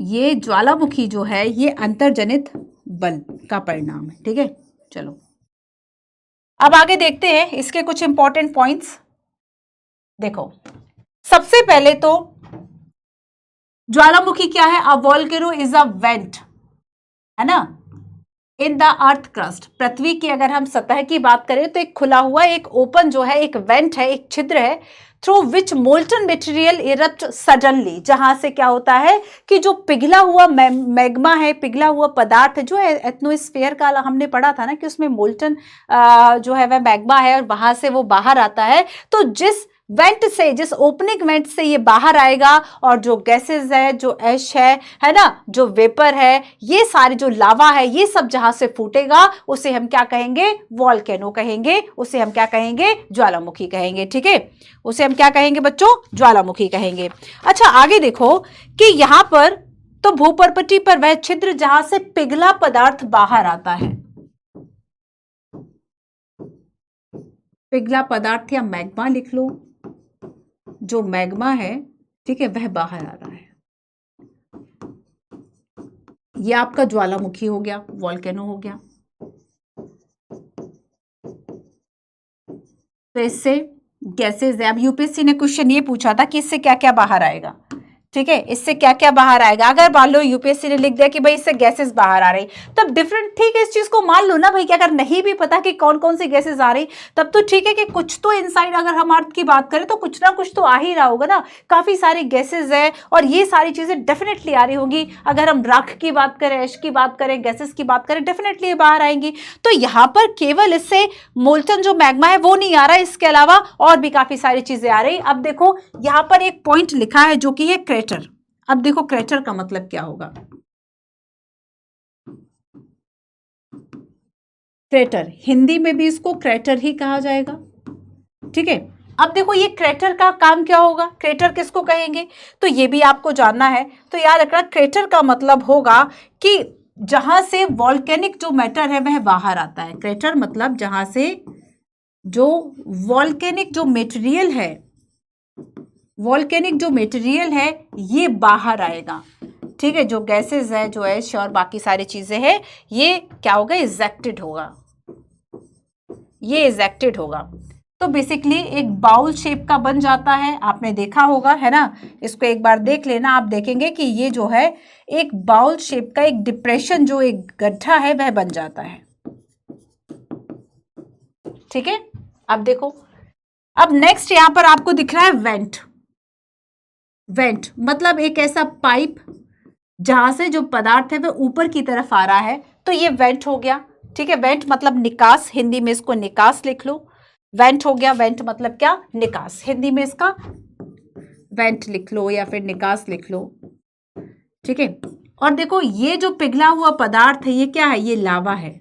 ये ज्वालामुखी जो है ये अंतर्जनित बल का परिणाम है, ठीक है। चलो अब आगे देखते हैं इसके कुछ इंपॉर्टेंट पॉइंट्स। देखो सबसे पहले तो ज्वालामुखी क्या है, अ वोल्केनो इज अ वेंट, है ना, इन द अर्थ क्रस्ट। पृथ्वी की अगर हम सतह की बात करें तो एक खुला हुआ, एक ओपन जो है, एक वेंट है, एक छिद्र है, through which molten material erupt suddenly, जहां से क्या होता है कि जो पिघला हुआ मैग्मा है, पिघला हुआ पदार्थ जो है, एटमॉस्फेयर का हमने पढ़ा था ना कि उसमें मोल्टन जो है वह मैग्मा है और वहां से वो बाहर आता है। तो जिस वेंट से, जिस ओपनिंग वेंट से ये बाहर आएगा, और जो गैसेस है, जो ऐश है ना, जो वेपर है, ये सारे जो लावा है, ये सब जहां से फूटेगा उसे हम क्या कहेंगे? वॉल्केनो कहेंगे, उसे हम क्या कहेंगे? ज्वालामुखी कहेंगे। ठीक है, उसे हम क्या कहेंगे बच्चों? ज्वालामुखी कहेंगे। अच्छा आगे देखो कि यहां पर तो भूपर्पटी पर वह छिद्र जहां से पिघला पदार्थ बाहर आता है, पिघला पदार्थ या मैग्मा लिख लो, जो मैग्मा है, ठीक है, वह बाहर आ रहा है, ये आपका ज्वालामुखी हो गया, वॉल्केनो हो गया। तो इससे गैसेज है। अब यूपीएससी ने क्वेश्चन ये पूछा था कि इससे क्या क्या बाहर आएगा, ठीक है, इससे क्या क्या बाहर आएगा। अगर मान लो यूपीएससी ने लिख दिया कि भाई इससे गैसेस बाहर आ रही, तब डिफरेंट, ठीक है, इस चीज को मान लो ना भाई कि अगर नहीं भी पता कि कौन कौन सी गैसेस आ रही, तब तो ठीक है कि कुछ तो इनसाइड, अगर हम अर्थ की बात करें तो कुछ ना कुछ तो आ ही रहा होगा ना। काफी सारी गैसेज है और ये सारी चीजें डेफिनेटली आ रही होंगी। अगर हम राख की बात करें, ऐश की बात करें, गैसेस की बात करें, डेफिनेटली बाहर आएंगी। तो यहाँ पर केवल इससे मोल्टन जो मैग्मा है वो नहीं आ रहा है, इसके अलावा और भी काफी सारी चीजें आ रही। अब देखो यहाँ पर एक पॉइंट लिखा है जो कि है क्रेटर। अब देखो क्रेटर का मतलब क्या होगा? क्रेटर, हिंदी में भी इसको क्रेटर ही कहा जाएगा। ठीक है, अब देखो ये क्रेटर का काम क्या होगा, क्रेटर किसको कहेंगे, तो ये भी आपको जानना है। तो याद रखना, क्रेटर का मतलब होगा कि जहां से वॉल्केनिक जो मैटर है वह बाहर आता है। क्रेटर मतलब जहां से जो वॉल्केनिक जो मेटेरियल है, वॉल्केनिक जो मेटेरियल है ये बाहर आएगा। ठीक है, जो गैसेस है, जो ऐश और बाकी सारी चीजें हैं, ये क्या होगा? इजेक्टेड होगा, ये इजेक्टेड होगा। तो बेसिकली एक बाउल शेप का बन जाता है, आपने देखा होगा, है ना। इसको एक बार देख लेना, आप देखेंगे कि ये जो है एक बाउल शेप का एक डिप्रेशन, जो एक गड्ढा है वह बन जाता है। ठीक है, अब देखो, अब नेक्स्ट यहां पर आपको दिख रहा है वेंट। वेंट मतलब एक ऐसा पाइप जहां से जो पदार्थ है वह ऊपर की तरफ आ रहा है, तो ये वेंट हो गया। ठीक है, वेंट मतलब निकास, हिंदी में इसको निकास लिख लो। वेंट हो गया, वेंट मतलब क्या? निकास, हिंदी में इसका वेंट लिख लो या फिर निकास लिख लो। ठीक है, और देखो ये जो पिघला हुआ पदार्थ है ये क्या है? ये लावा है।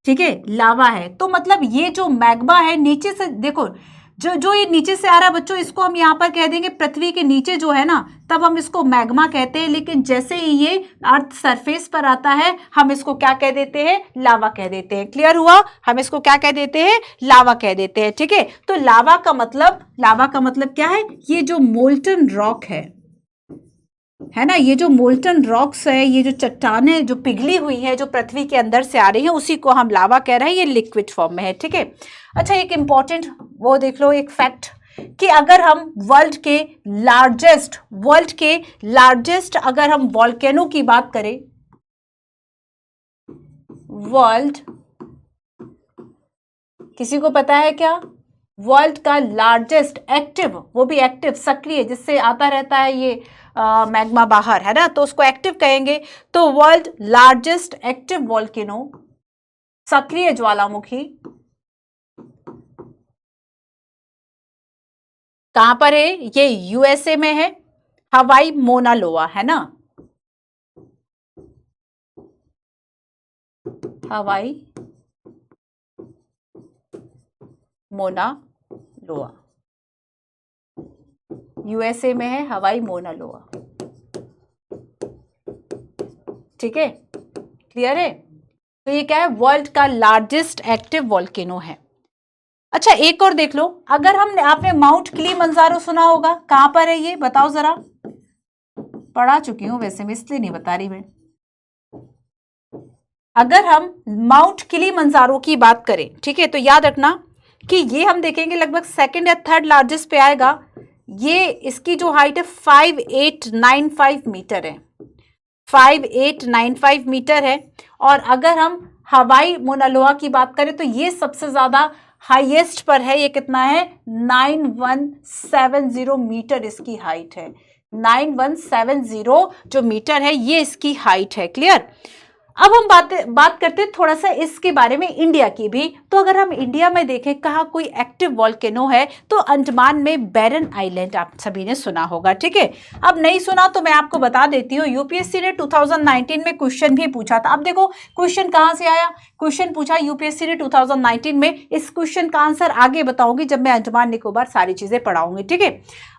ठीक है, लावा है, तो मतलब ये जो मैग्मा है नीचे से, देखो जो ये नीचे से आ रहा है बच्चों, इसको हम यहाँ पर कह देंगे पृथ्वी के नीचे जो है ना, तब हम इसको मैग्मा कहते हैं। लेकिन जैसे ही ये अर्थ सरफेस पर आता है, हम इसको क्या कह देते हैं? लावा कह देते हैं। क्लियर हुआ? हम इसको क्या कह देते हैं? लावा कह देते हैं। ठीक है, तो लावा का मतलब क्या है? ये जो मोल्टन रॉक है ना, ये जो मोल्टन रॉक्स है, ये जो चट्टानें जो पिघली हुई है, जो पृथ्वी के अंदर से आ रही है, उसी को हम लावा कह रहे हैं। ये लिक्विड फॉर्म में है। ठीक है, अच्छा एक इंपॉर्टेंट वो देख लो, एक फैक्ट, कि अगर हम वर्ल्ड के लार्जेस्ट अगर हम वॉल्केनो की बात करें, वर्ल्ड, किसी को पता है क्या? वर्ल्ड का लार्जेस्ट एक्टिव, वो भी एक्टिव, सक्रिय, जिससे आता रहता है ये मैग्मा बाहर, है ना, तो उसको एक्टिव कहेंगे। तो वर्ल्ड लार्जेस्ट एक्टिव वॉल्केनो, सक्रिय ज्वालामुखी, कहां पर है? ये यूएसए में है, हवाई मोना लोआ, है ना, हवाई मोना लोआ, यूएसए में है हवाई मोना लोआ। ठीक है, क्लियर है? तो ये क्या है? वर्ल्ड का लार्जेस्ट एक्टिव वॉल्केनो है। अच्छा एक और देख लो, अगर हमने, आपने माउंट किलिमंजारो सुना होगा, कहां पर है ये? बताओ जरा। पढ़ा चुकी हूं वैसे, मैं इसलिए नहीं बता रही मैं। अगर हम माउंट किलिमंजारो की बात करें, ठीक है, तो याद रखना कि ये हम देखेंगे लगभग सेकंड या थर्ड लार्जेस्ट पे आएगा। ये इसकी जो हाइट है 5895 मीटर है, 5895 मीटर है। और अगर हम हवाई मोना लोआ की बात करें तो ये सबसे ज्यादा हाईएस्ट पर है। ये कितना है? 9170 मीटर इसकी हाइट है। 9170 जो मीटर है ये इसकी हाइट है। क्लियर? अब हम बात करते हैं थोड़ा सा इसके बारे में इंडिया की भी। तो अगर हम इंडिया में देखें कहाँ कोई एक्टिव वॉल्केनो है, तो अंडमान में बैरन आइलैंड आप सभी ने सुना होगा। ठीक है, अब नहीं सुना तो मैं आपको बता देती हूँ, यूपीएससी ने 2019 में क्वेश्चन भी पूछा था। अब देखो क्वेश्चन कहाँ से आया, क्वेश्चन पूछा यूपीएससी ने 2019 में। इस क्वेश्चन का आंसर आगे बताऊंगी जब मैं अंडमान निकोबार सारी चीजें पढ़ाऊंगी। ठीक है,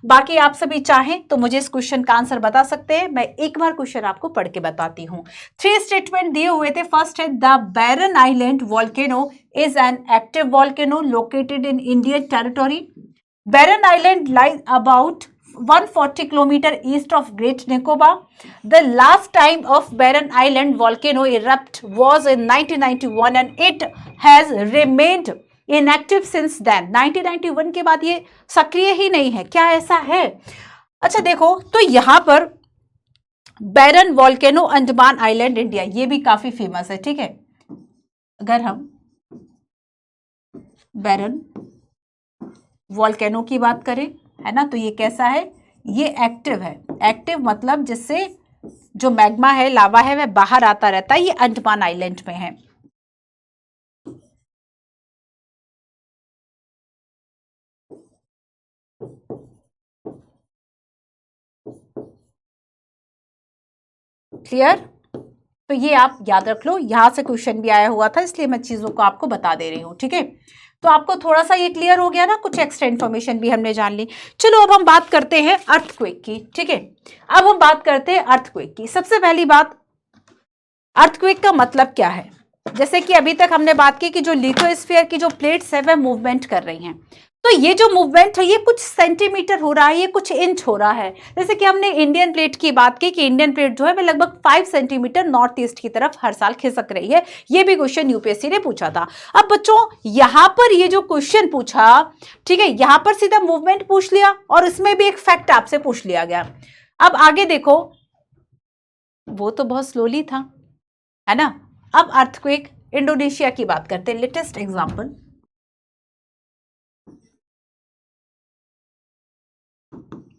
बाकी आप सभी चाहें तो मुझे इस क्वेश्चन का आंसर बता सकते हैं। मैं एक बार क्वेश्चन आपको पढ़ के बताती हूँ। 3 स्टेटमेंट दिए हुए थे। फर्स्ट है the Barren Island volcano is an active volcano located in Indian territory. Barren Island lies about 140 kilometer east of Great Nicobar. The last time of Barren Island volcano erupt was in 1991 and it has remained inactive since then. 1991 के बाद ये सक्रिय ही नहीं है। क्या ऐसा है? अच्छा देखो, तो यहां पर बैरन वॉल्केनो अंडमान आइलैंड इंडिया, ये भी काफी फेमस है। ठीक है, अगर हम बैरन वॉल्केनो की बात करें, है ना, तो ये कैसा है, ये एक्टिव है। एक्टिव मतलब जिससे जो मैग्मा है, लावा है, वह बाहर आता रहता है। ये अंडमान आइलैंड में है। क्लियर? तो ये आप याद रख लो, यहां से क्वेश्चन भी आया हुआ था, इसलिए मैं चीजों को आपको बता दे रही हूं। ठीक है, तो आपको थोड़ा सा ये क्लियर हो गया ना, कुछ एक्स्ट्रा इन्फॉर्मेशन भी हमने जान ली। चलो अब हम बात करते हैं अर्थक्वेक की। ठीक है, अब हम बात करते हैं अर्थक्वेक की। सबसे पहली बात, अर्थक्वेक का मतलब क्या है? जैसे कि अभी तक हमने बात की कि जो लिथोस्फीयर की जो प्लेट्स है वह मूवमेंट कर रही हैं। तो ये जो मूवमेंट है ये कुछ सेंटीमीटर हो रहा है, ये कुछ इंच हो रहा है। जैसे कि हमने इंडियन प्लेट की बात की कि इंडियन प्लेट जो है वह लगभग 5 सेंटीमीटर नॉर्थ ईस्ट की तरफ हर साल खिसक रही है। ये भी क्वेश्चन यूपीएससी ने पूछा था। अब बच्चों यहां पर ये जो क्वेश्चन पूछा, ठीक है, यहां पर सीधा मूवमेंट पूछ लिया और इसमें भी एक फैक्ट आपसे पूछ लिया गया। अब आगे देखो, वो तो बहुत स्लोली था, है ना। अब अर्थक्वेक इंडोनेशिया की बात करते हैं, लेटेस्ट एग्जांपल।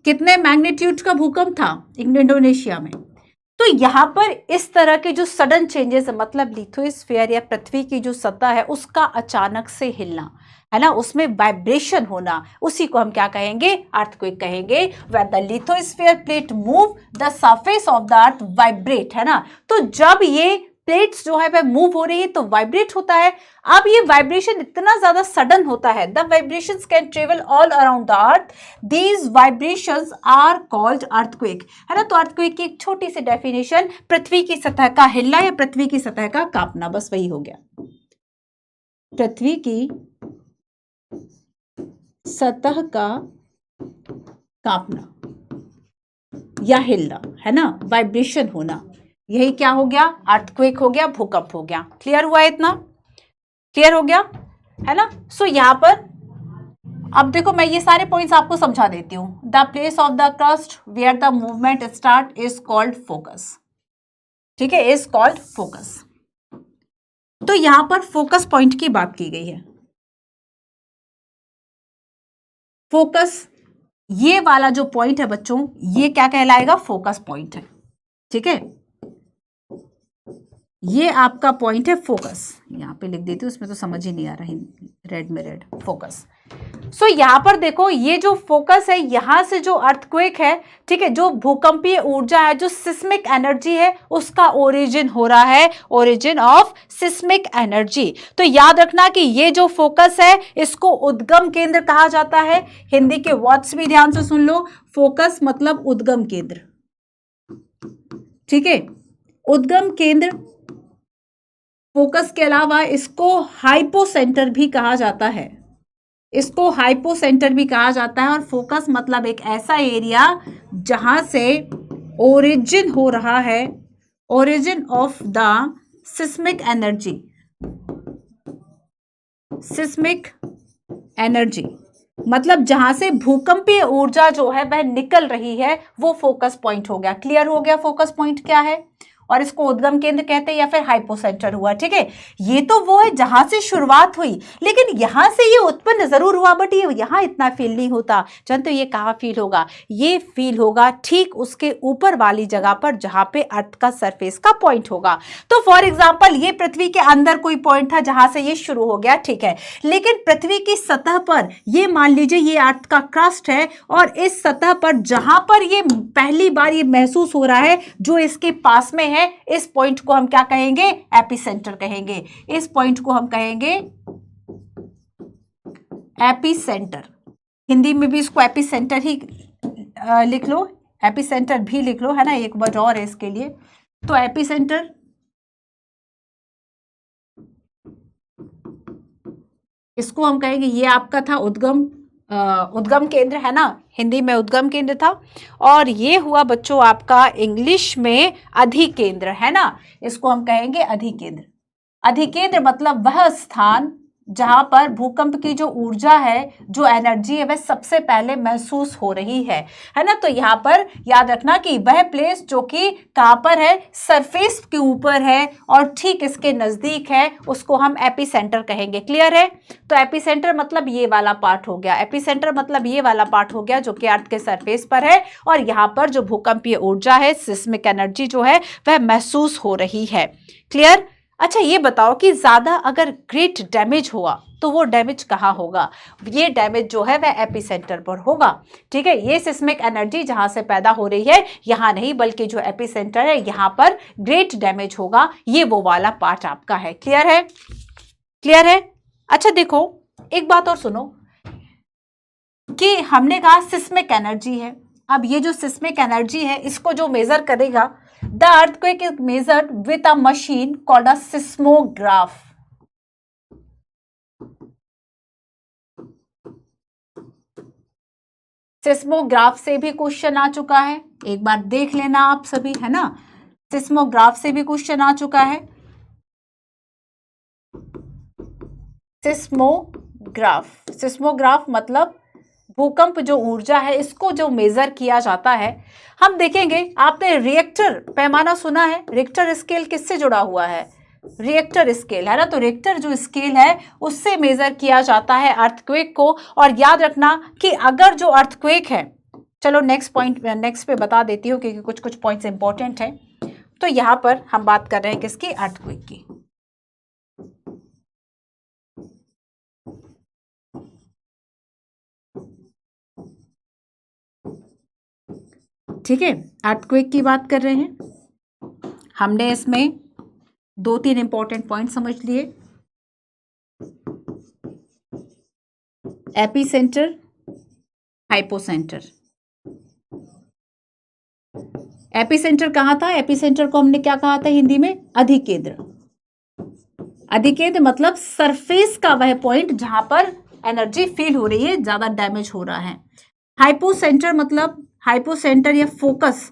कितने मैग्नीट्यूड का भूकंप था इंडोनेशिया में? तो यहां पर इस तरह के जो सडन चेंजेस है, मतलब लिथोस्फीयर या पृथ्वी की जो सतह है उसका अचानक से हिलना, है ना, उसमें वाइब्रेशन होना, उसी को हम क्या कहेंगे? अर्थक्वेक कहेंगे। When the lithosphere plate move the surface of the earth vibrate, है ना। तो जब ये प्लेट्स जो है वह मूव हो रही है तो वाइब्रेट होता है। अब ये वाइब्रेशन इतना ज्यादा सडन होता है, the vibrations can travel all around the earth, these vibrations are called earthquake, है ना। तो अर्थक्वेक की एक छोटी सी डेफिनेशन, पृथ्वी की सतह का हिलना या पृथ्वी की सतह का कांपना, बस वही हो गया। पृथ्वी की सतह का कांपना या हिलना, है ना, वाइब्रेशन होना, यही क्या हो गया? अर्थक्वेक हो गया, भूकंप हो गया। क्लियर हुआ? इतना क्लियर हो गया, है ना। सो यहां पर अब देखो, मैं ये सारे पॉइंट्स आपको समझा देती हूं। The place of the crust where the movement start is called focus. ठीक है, इज कॉल्ड फोकस। तो यहां पर फोकस पॉइंट की बात की गई है। फोकस, ये वाला जो पॉइंट है बच्चों, ये क्या कहलाएगा? फोकस पॉइंट है। ठीक है, ये आपका पॉइंट है फोकस। यहां पे लिख देती हूं, उसमें तो समझ ही नहीं आ रहा, रेड में रेड, फोकस। सो यहां पर देखो, ये जो फोकस है, यहां से जो अर्थक्वेक है, ठीक है, जो भूकंपीय ऊर्जा है, जो सिस्मिक एनर्जी है, उसका ओरिजिन हो रहा है, ओरिजिन ऑफ सिस्मिक एनर्जी। तो याद रखना कि ये जो फोकस है इसको उद्गम केंद्र कहा जाता है। हिंदी के वर्ड्स भी ध्यान से सुन लो, फोकस मतलब उद्गम केंद्र। ठीक है, उद्गम केंद्र। फोकस के अलावा इसको हाइपोसेंटर भी कहा जाता है, इसको हाइपोसेंटर भी कहा जाता है। और फोकस मतलब एक ऐसा एरिया जहां से ओरिजिन हो रहा है, origin of the seismic energy, seismic energy मतलब जहां से भूकंपीय ऊर्जा जो है वह निकल रही है, वो फोकस पॉइंट हो गया। क्लियर हो गया फोकस पॉइंट क्या है? और इसको उद्गम केंद्र कहते हैं या फिर हाइपोसेंटर हुआ। ठीक है, ये तो वो है जहां से शुरुआत हुई, लेकिन यहां से ये उत्पन्न जरूर हुआ, बट ये यहां इतना फील नहीं होता। तो ये कहां फील होगा? ये फील होगा ठीक उसके ऊपर वाली जगह पर जहां पे अर्थ का सरफेस का पॉइंट होगा। तो फॉर एग्जांपल ये पृथ्वी के अंदर कोई पॉइंट था जहां से ये शुरू हो गया, ठीक है, लेकिन पृथ्वी की सतह पर ये मान लीजिए ये अर्थ का क्रस्ट है, और इस सतह पर जहां पर ये पहली बार ये महसूस हो रहा है, जो इसके पास में है, इस पॉइंट को हम क्या कहेंगे? एपिसेंटर कहेंगे। इस पॉइंट को हम कहेंगे एपिसेंटर। हिंदी में भी इसको एपिसेंटर ही लिख लो, एपिसेंटर भी लिख लो, है ना, एक वर्ड और है इसके लिए। तो एपिसेंटर, इसको हम कहेंगे ये आपका था उद्गम केंद्र, है ना, हिंदी में उद्गम केंद्र था। और ये हुआ बच्चों आपका इंग्लिश में अधिकेंद्र, है ना, इसको हम कहेंगे अधिकेंद्र। अधिकेंद्र मतलब वह स्थान जहां पर भूकंप की जो ऊर्जा है, जो एनर्जी है, वह सबसे पहले महसूस हो रही है ना। तो यहाँ पर याद रखना कि वह प्लेस जो कि कहां पर है? सरफेस के ऊपर है और ठीक इसके नजदीक है, उसको हम एपिसेंटर कहेंगे। क्लियर है? तो एपिसेंटर मतलब ये वाला पार्ट हो गया, एपिसेंटर मतलब ये वाला पार्ट हो गया जो कि अर्थ के सरफेस पर है, और यहाँ पर जो भूकंपीय ऊर्जा है, सिस्मिक एनर्जी जो है, वह महसूस हो रही है। क्लियर? अच्छा, ये बताओ कि ज्यादा अगर ग्रेट डैमेज हुआ तो वो डैमेज कहाँ होगा? ये डैमेज जो है वह एपिसेंटर पर होगा। ठीक है, ये सिस्मिक एनर्जी जहां से पैदा हो रही है, यहां नहीं, बल्कि जो एपिसेंटर है यहां पर ग्रेट डैमेज होगा। ये वो वाला पार्ट आपका है। क्लियर है? क्लियर है? अच्छा देखो, एक बात और सुनो कि हमने कहा सिस्मिक एनर्जी है। अब ये जो सिस्मिक एनर्जी है, इसको जो मेजर करेगा, the earthquake is measured with a machine called a seismograph. Seismograph से भी क्वेश्चन आ चुका है, एक बार देख लेना आप सभी, है ना, सिस्मोग्राफ से भी क्वेश्चन आ चुका है। सिस्मोग्राफ, सिस्मोग्राफ मतलब भूकंप जो ऊर्जा है, इसको जो मेजर किया जाता है। हम देखेंगे, आपने रिएक्टर पैमाना सुना है? रिक्टर स्केल किससे जुड़ा हुआ है? रिएक्टर स्केल, है ना। तो रिएक्टर जो स्केल है उससे मेजर किया जाता है अर्थक्वेक को। और याद रखना कि अगर जो अर्थक्वेक है, चलो नेक्स्ट पॉइंट, नेक्स्ट पे बता देती हूँ क्योंकि कुछ कुछ पॉइंट्स इंपॉर्टेंट हैं। तो यहां पर हम बात कर रहे हैं किसकी? अर्थक्वेक की। ठीक है, अर्थक्वेक की बात कर रहे हैं। हमने इसमें 2-3 इंपॉर्टेंट पॉइंट समझ लिए। Epicentre, hypocentre. एपिसेंटर कहां था? एपिसेंटर को हमने क्या कहा था हिंदी में? अधिकेंद्र। अधिकेंद्र मतलब सरफेस का वह पॉइंट जहां पर एनर्जी फील हो रही है, ज्यादा डैमेज हो रहा है। हाइपोसेंटर मतलब हाइपोसेंटर या फोकस,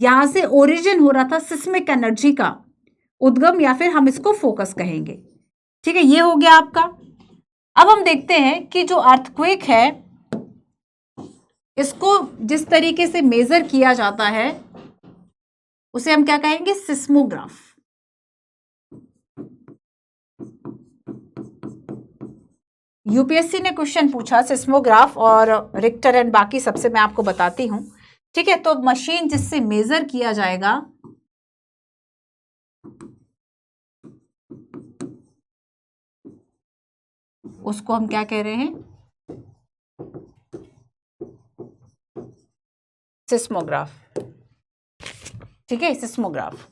यहां से ओरिजिन हो रहा था सिस्मिक एनर्जी का उद्गम, या फिर हम इसको फोकस कहेंगे। ठीक है, ये हो गया आपका। अब हम देखते हैं कि जो अर्थक्वेक है, इसको जिस तरीके से मेजर किया जाता है उसे हम क्या कहेंगे? सिस्मोग्राफ। यूपीएससी ने क्वेश्चन पूछा सिस्मोग्राफ और रिक्टर एंड बाकी सबसे, मैं आपको बताती हूं। ठीक है, तो मशीन जिससे मेजर किया जाएगा उसको हम क्या कह रहे हैं? सिस्मोग्राफ। ठीक है, सिस्मोग्राफ।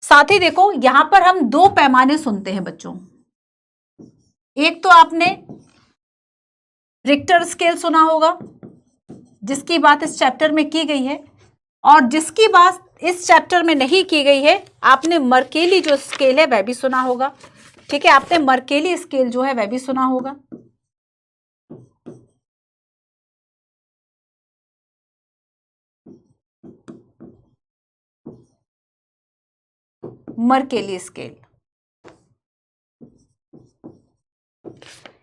साथ ही देखो, यहां पर हम 2 पैमाने सुनते हैं बच्चों। एक तो आपने रिक्टर स्केल सुना होगा, जिसकी बात इस चैप्टर में की गई है, और जिसकी बात इस चैप्टर में नहीं की गई है, आपने मर्केली जो स्केल है वह भी सुना होगा। ठीक है, आपने मर्केली स्केल जो है वह भी सुना होगा। मर्केली स्केल,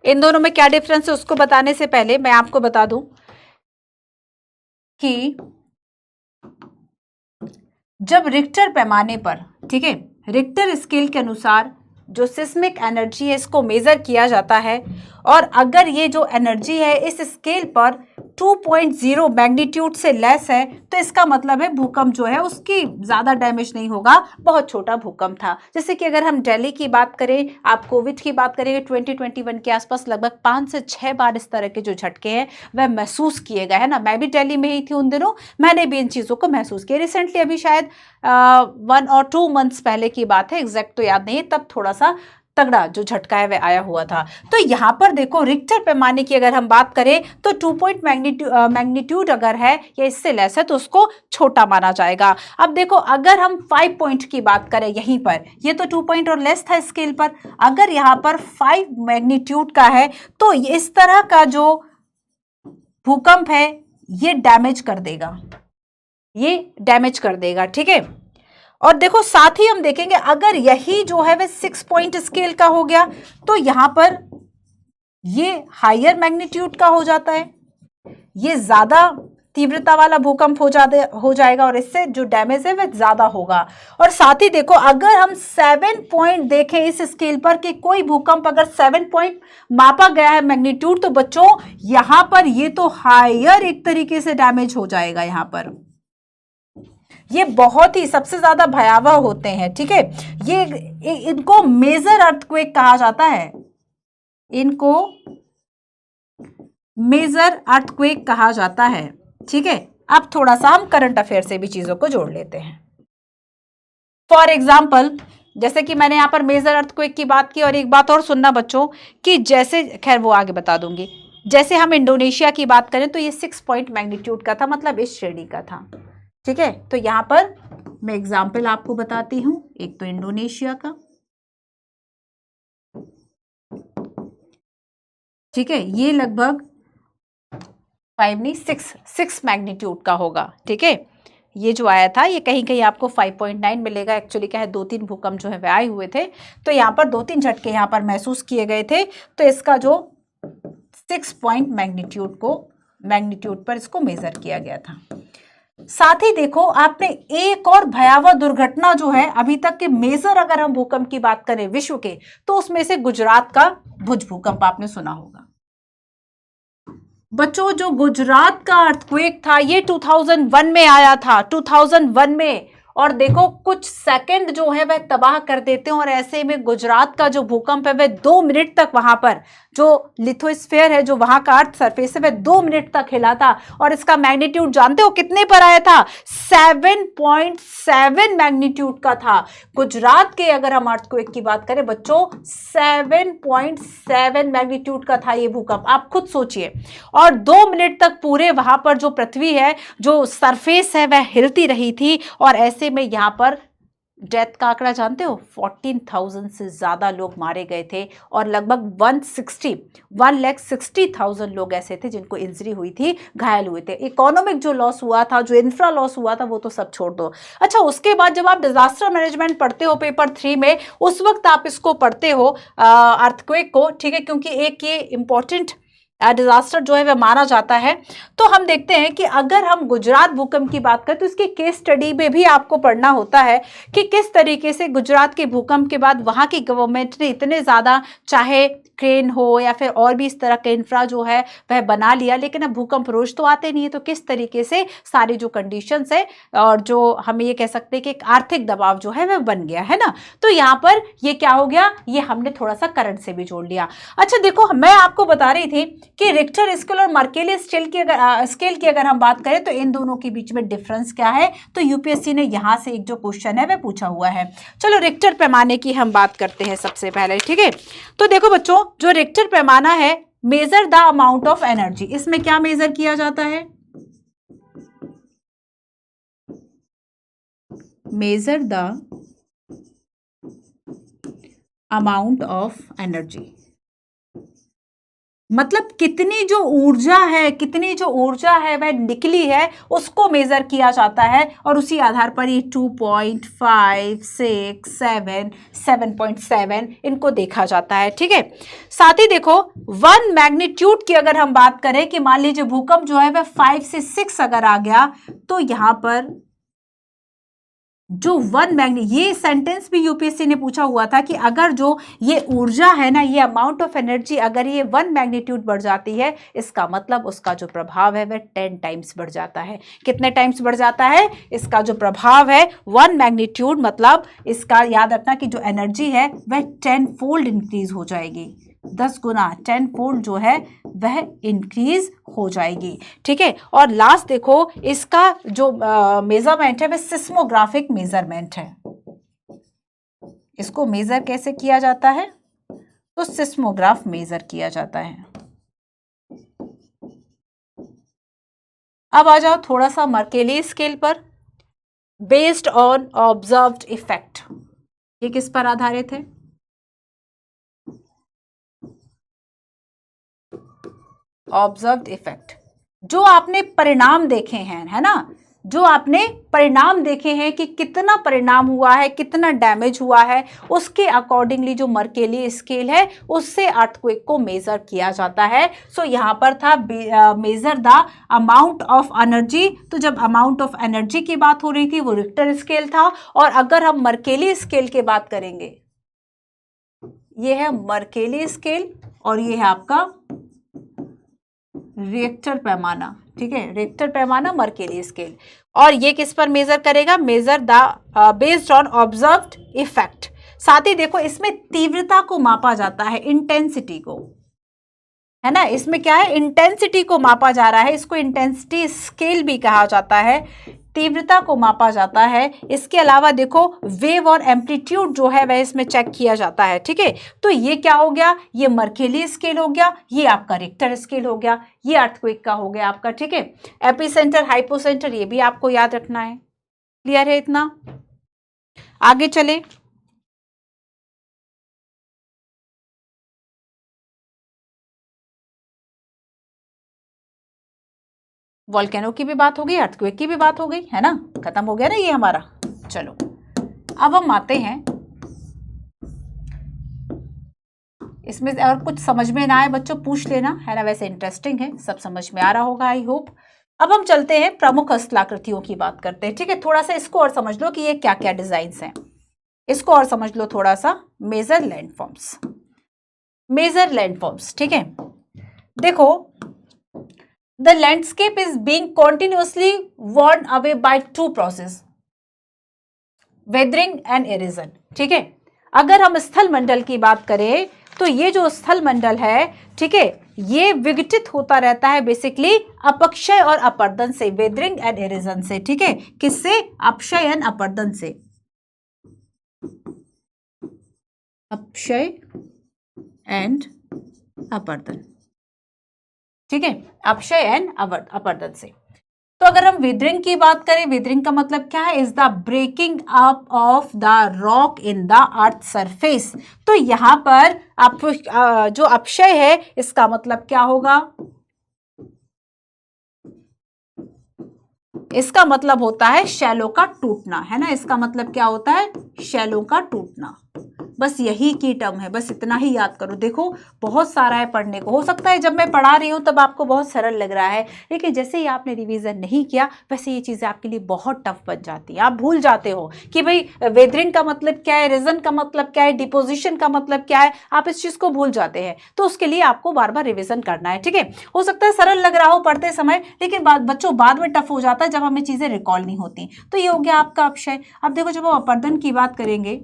इन दोनों में क्या डिफरेंस है उसको बताने से पहले मैं आपको बता दूं कि जब रिक्टर पैमाने पर, ठीक है, रिक्टर स्केल के अनुसार जो सिस्मिक एनर्जी है इसको मेजर किया जाता है, और अगर ये जो एनर्जी है इस स्केल पर 2.0 मैग्नीट्यूड से लेस है तो इसका मतलब है भूकंप जो है उसकी ज़्यादा डैमेज नहीं होगा, बहुत छोटा भूकंप था। जैसे कि अगर हम दिल्ली की बात करें, आप कोविड की बात करेंगे, 2021 के आसपास लगभग 5 से 6 बार इस तरह के जो झटके हैं वह महसूस किए गए, है ना। मैं भी दिल्ली में ही थी उन दिनों, मैंने भी इन चीज़ों को महसूस किया। रिसेंटली अभी शायद 1 और 2 मंथ्स पहले की बात है, एग्जैक्ट तो याद नहीं है, तब थोड़ा सा तगड़ा जो झटका है वह आया हुआ था। तो यहाँ पर देखो रिक्टर पैमाने की अगर हम बात करें तो 2 पॉइंट मैग्नीट्यूड अगर है या इससे लेस है तो उसको छोटा माना जाएगा। अब देखो अगर हम 5 पॉइंट की बात करें, यहीं पर ये तो 2 पॉइंट और लेस था स्केल पर, अगर यहाँ पर 5 मैग्नीट्यूड का है तो इस तरह का जो भूकंप है ये डैमेज कर देगा, ये डैमेज कर देगा, ठीक है। और देखो साथ ही हम देखेंगे अगर यही जो है वह 6 पॉइंट स्केल का हो गया तो यहां पर ये हायर मैग्नीट्यूड का हो जाता है, ये ज्यादा तीव्रता वाला भूकंप हो जाएगा और इससे जो डैमेज है वह ज्यादा होगा। और साथ ही देखो अगर हम 7 पॉइंट देखें इस स्केल पर कि कोई भूकंप अगर 7 पॉइंट मापा गया है मैग्नीट्यूड, तो बच्चों यहां पर ये तो हायर एक तरीके से डैमेज हो जाएगा। यहां पर ये बहुत ही सबसे ज्यादा भयावह होते हैं, ठीक है। ये इनको मेजर अर्थक्वेक कहा जाता है, इनको मेजर अर्थक्वेक कहा जाता है, ठीक है। अब थोड़ा सा हम करंट अफेयर से भी चीजों को जोड़ लेते हैं। फॉर एग्जाम्पल जैसे कि मैंने यहां पर मेजर अर्थक्वेक की बात की, और एक बात और सुनना बच्चों कि जैसे, खैर वो आगे बता दूंगी, जैसे हम इंडोनेशिया की बात करें तो ये 6 पॉइंट मैग्नीट्यूड का था, मतलब इस श्रेणी का था, ठीक है। तो यहां पर मैं एग्जाम्पल आपको बताती हूं, एक तो इंडोनेशिया का, ठीक है, ये लगभग 5 नहीं 6 मैग्नीट्यूड का होगा, ठीक है। ये जो आया था ये कहीं कहीं आपको 5.9 मिलेगा। एक्चुअली क्या है, 2-3 भूकंप जो है वे आए हुए थे, तो यहाँ पर 2-3 झटके यहाँ पर महसूस किए गए थे, तो इसका जो 6 पॉइंट मैग्नीट्यूड पर इसको मेजर किया गया था। साथ ही देखो आपने एक और भयावह दुर्घटना जो है अभी तक के मेजर अगर हम भूकंप की बात करें विश्व के, तो उसमें से गुजरात का भुज भूकंप आपने सुना होगा। बच्चों जो गुजरात का अर्थक्वेक था ये 2001 में आया था, 2001 में, और देखो कुछ सेकंड जो है वह तबाह कर देते हैं, और ऐसे में गुजरात का जो भूकंप है वह 2 मिनट तक वहां पर जो लिथोस्फीयर है, जो वहां का अर्थ सरफेस है, वह 2 मिनट तक हिला था। और इसका मैग्नीट्यूड जानते हो कितने पर आया था? 7.7 मैग्नीट्यूड का था। गुजरात के अगर हम अर्थक्वेक की बात करें बच्चों, 7.7 मैग्नीट्यूड का था ये भूकंप, आप खुद सोचिए। और 2 मिनट तक पूरे वहां पर जो पृथ्वी है, जो सरफेस है, वह हिलती रही थी। और ऐसे में यहां पर डेथ का आंकड़ा जानते हो, 14,000 से ज्यादा लोग मारे गए थे, और लगभग 1,60,000 लोग ऐसे थे जिनको इंजरी हुई थी, घायल हुए थे। इकोनॉमिक जो लॉस हुआ था, जो इंफ्रा लॉस हुआ था, वो तो सब छोड़ दो। अच्छा, उसके बाद जब आप डिजास्टर मैनेजमेंट पढ़ते हो पेपर 3 में, उस वक्त आप इसको पढ़ते हो अर्थक्वेक को, ठीक है, क्योंकि एक ये इंपॉर्टेंट डिजास्टर जो है वह माना जाता है। तो हम देखते हैं कि अगर हम गुजरात भूकंप की बात करें तो इसकी केस स्टडी में भी आपको पढ़ना होता है कि किस तरीके से गुजरात के भूकंप के बाद वहां की गवर्नमेंट ने इतने ज्यादा, चाहे क्रेन हो या फिर और भी इस तरह के इंफ्रा जो है वह बना लिया, लेकिन अब भूकंप रोज तो आते नहीं है, तो किस तरीके से सारी जो कंडीशंस है और जो हम ये कह सकते हैं कि एक आर्थिक दबाव जो है वह बन गया है ना। तो यहाँ पर ये क्या हो गया, ये हमने थोड़ा सा करंट से भी जोड़ लिया। अच्छा देखो, मैं आपको बता रही थी कि रिक्टर स्केल और मर्केली स्केल की अगर हम बात करें तो इन दोनों के बीच में डिफरेंस क्या है, तो यूपीएससी ने यहां से एक जो क्वेश्चन है वह पूछा हुआ है। चलो रिक्टर पैमाने की हम बात करते हैं सबसे पहले, ठीक है। तो देखो बच्चों, जो रिक्टर पैमाना है, measure the amount of energy, इसमें क्या मेजर किया जाता है? Measure the amount of energy, मतलब कितनी जो ऊर्जा है वह निकली है उसको मेजर किया जाता है, और उसी आधार पर ये 2.5, 6, 7, 7.7 इनको देखा जाता है, ठीक है। साथ ही देखो 1 मैग्नीट्यूड की अगर हम बात करें कि मान लीजिए भूकंप जो है वह 5 से 6 अगर आ गया, तो यहां पर जो वन मैग्नी, ये सेंटेंस भी यूपीएससी ने पूछा हुआ था कि अगर जो ये ऊर्जा है ना, ये अमाउंट ऑफ एनर्जी अगर ये 1 मैग्नीट्यूड बढ़ जाती है, इसका मतलब उसका जो प्रभाव है वह 10 टाइम्स बढ़ जाता है। कितने टाइम्स बढ़ जाता है? इसका जो प्रभाव है 1 मैग्नीट्यूड, मतलब इसका याद रखना कि जो एनर्जी है वह 10 फोल्ड इंक्रीज हो जाएगी, 10 गुना 10 फोल्ड जो है वह इंक्रीज हो जाएगी। ठीक है, और लास्ट देखो, इसका जो मेजरमेंट है वह सिस्मोग्राफिक मेजरमेंट है। इसको मेजर कैसे किया जाता है? तो सिस्मोग्राफ मेजर किया जाता है। अब आ जाओ थोड़ा सा मर्केली स्केल पर। बेस्ड ऑन ऑब्जर्व्ड इफेक्ट, ये किस पर आधारित है? ऑब्जर्व्ड इफेक्ट, जो आपने परिणाम देखे हैं, है ना, जो आपने परिणाम देखे हैं कि कितना परिणाम हुआ है, कितना डैमेज हुआ है, उसके अकॉर्डिंगली जो मर्केली स्केल है उससे अर्थक्वेक को मेजर किया जाता है। सो यहाँ पर था measure the amount of energy. तो जब अमाउंट ऑफ एनर्जी की बात हो रही थी वो रिक्टर स्केल था, और अगर हम मर्केली स्केल की बात करेंगे, ये है मर्केली स्केल और ये है आपका रिएक्टर पैमाना। ठीक है, रिएक्टर पैमाना, मर्केली स्केल। और ये किस पर मेजर करेगा? Measure the based on observed effect. साथ ही देखो इसमें तीव्रता को मापा जाता है, इंटेंसिटी को, है ना, इसमें क्या है, इंटेंसिटी को मापा जा रहा है। इसको इंटेंसिटी स्केल भी कहा जाता है, तीव्रता को मापा जाता है। इसके अलावा देखो वेव और एम्पलीट्यूड जो है वह इसमें चेक किया जाता है। ठीक है, तो ये क्या हो गया? ये मर्केली स्केल हो गया, ये आपका रिक्टर स्केल हो गया, ये अर्थक्वेक का हो गया आपका। ठीक है, एपिसेंटर, हाइपोसेंटर, ये भी आपको याद रखना है। क्लियर है इतना? आगे चले। वॉल्केनो की भी बात हो गई, अर्थक्वेक की भी बात हो गई, है ना, खत्म हो गया ना ये हमारा। चलो अब हम आते हैं, इसमें अगर कुछ समझ में ना आए बच्चों पूछ लेना, है ना, वैसे इंटरेस्टिंग है, सब समझ में आ रहा होगा आई होप। अब हम चलते हैं प्रमुख स्थलाकृतियों की बात करते हैं। ठीक है, थोड़ा सा इसको और समझ लो कि ये क्या क्या डिजाइन्स हैं, इसको और समझ लो थोड़ा सा। Major landforms, major landforms. ठीक है, देखो the landscape is being continuously worn away by two process, weathering and erosion। ठीक है, अगर हम स्थल मंडल की बात करें तो ये जो स्थल मंडल है, ठीक है, ये विघटित होता रहता है बेसिकली अपक्षय और अपर्दन से, वेदरिंग एंड एरोजन से। ठीक है, किससे? अपक्षय एंड अपर्दन से, अपक्षय एंड अपर्दन। ठीक है, अपक्षय एंड अपर्दन से। तो अगर हम विदरिंग की बात करें, विदरिंग का मतलब क्या है? Is the breaking up of the rock in the earth surface. तो यहां पर जो अपक्षय है इसका मतलब क्या होगा? इसका मतलब होता है शैलो का टूटना, है ना, इसका मतलब क्या होता है? शैलो का टूटना। बस यही की टर्म है, बस इतना ही याद करो। देखो बहुत सारा है पढ़ने को, हो सकता है जब मैं पढ़ा रही हूँ तब आपको बहुत सरल लग रहा है, लेकिन जैसे ही आपने रिवीजन नहीं किया वैसे ये चीज़ें आपके लिए बहुत टफ बन जाती है। आप भूल जाते हो कि भाई वेदरिंग का मतलब क्या है, रीजन का मतलब क्या है, डिपोजिशन का मतलब क्या है, आप इस चीज़ को भूल जाते हैं। तो उसके लिए आपको बार बार रिविजन करना है। ठीक है, हो सकता है सरल लग रहा हो पढ़ते समय, लेकिन बच्चों बाद में टफ हो जाता है जब हमें चीज़ें रिकॉल नहीं होती। तो ये हो गया आपका अपक्षय। अब देखो जब हम अपर्दन की बात करेंगे,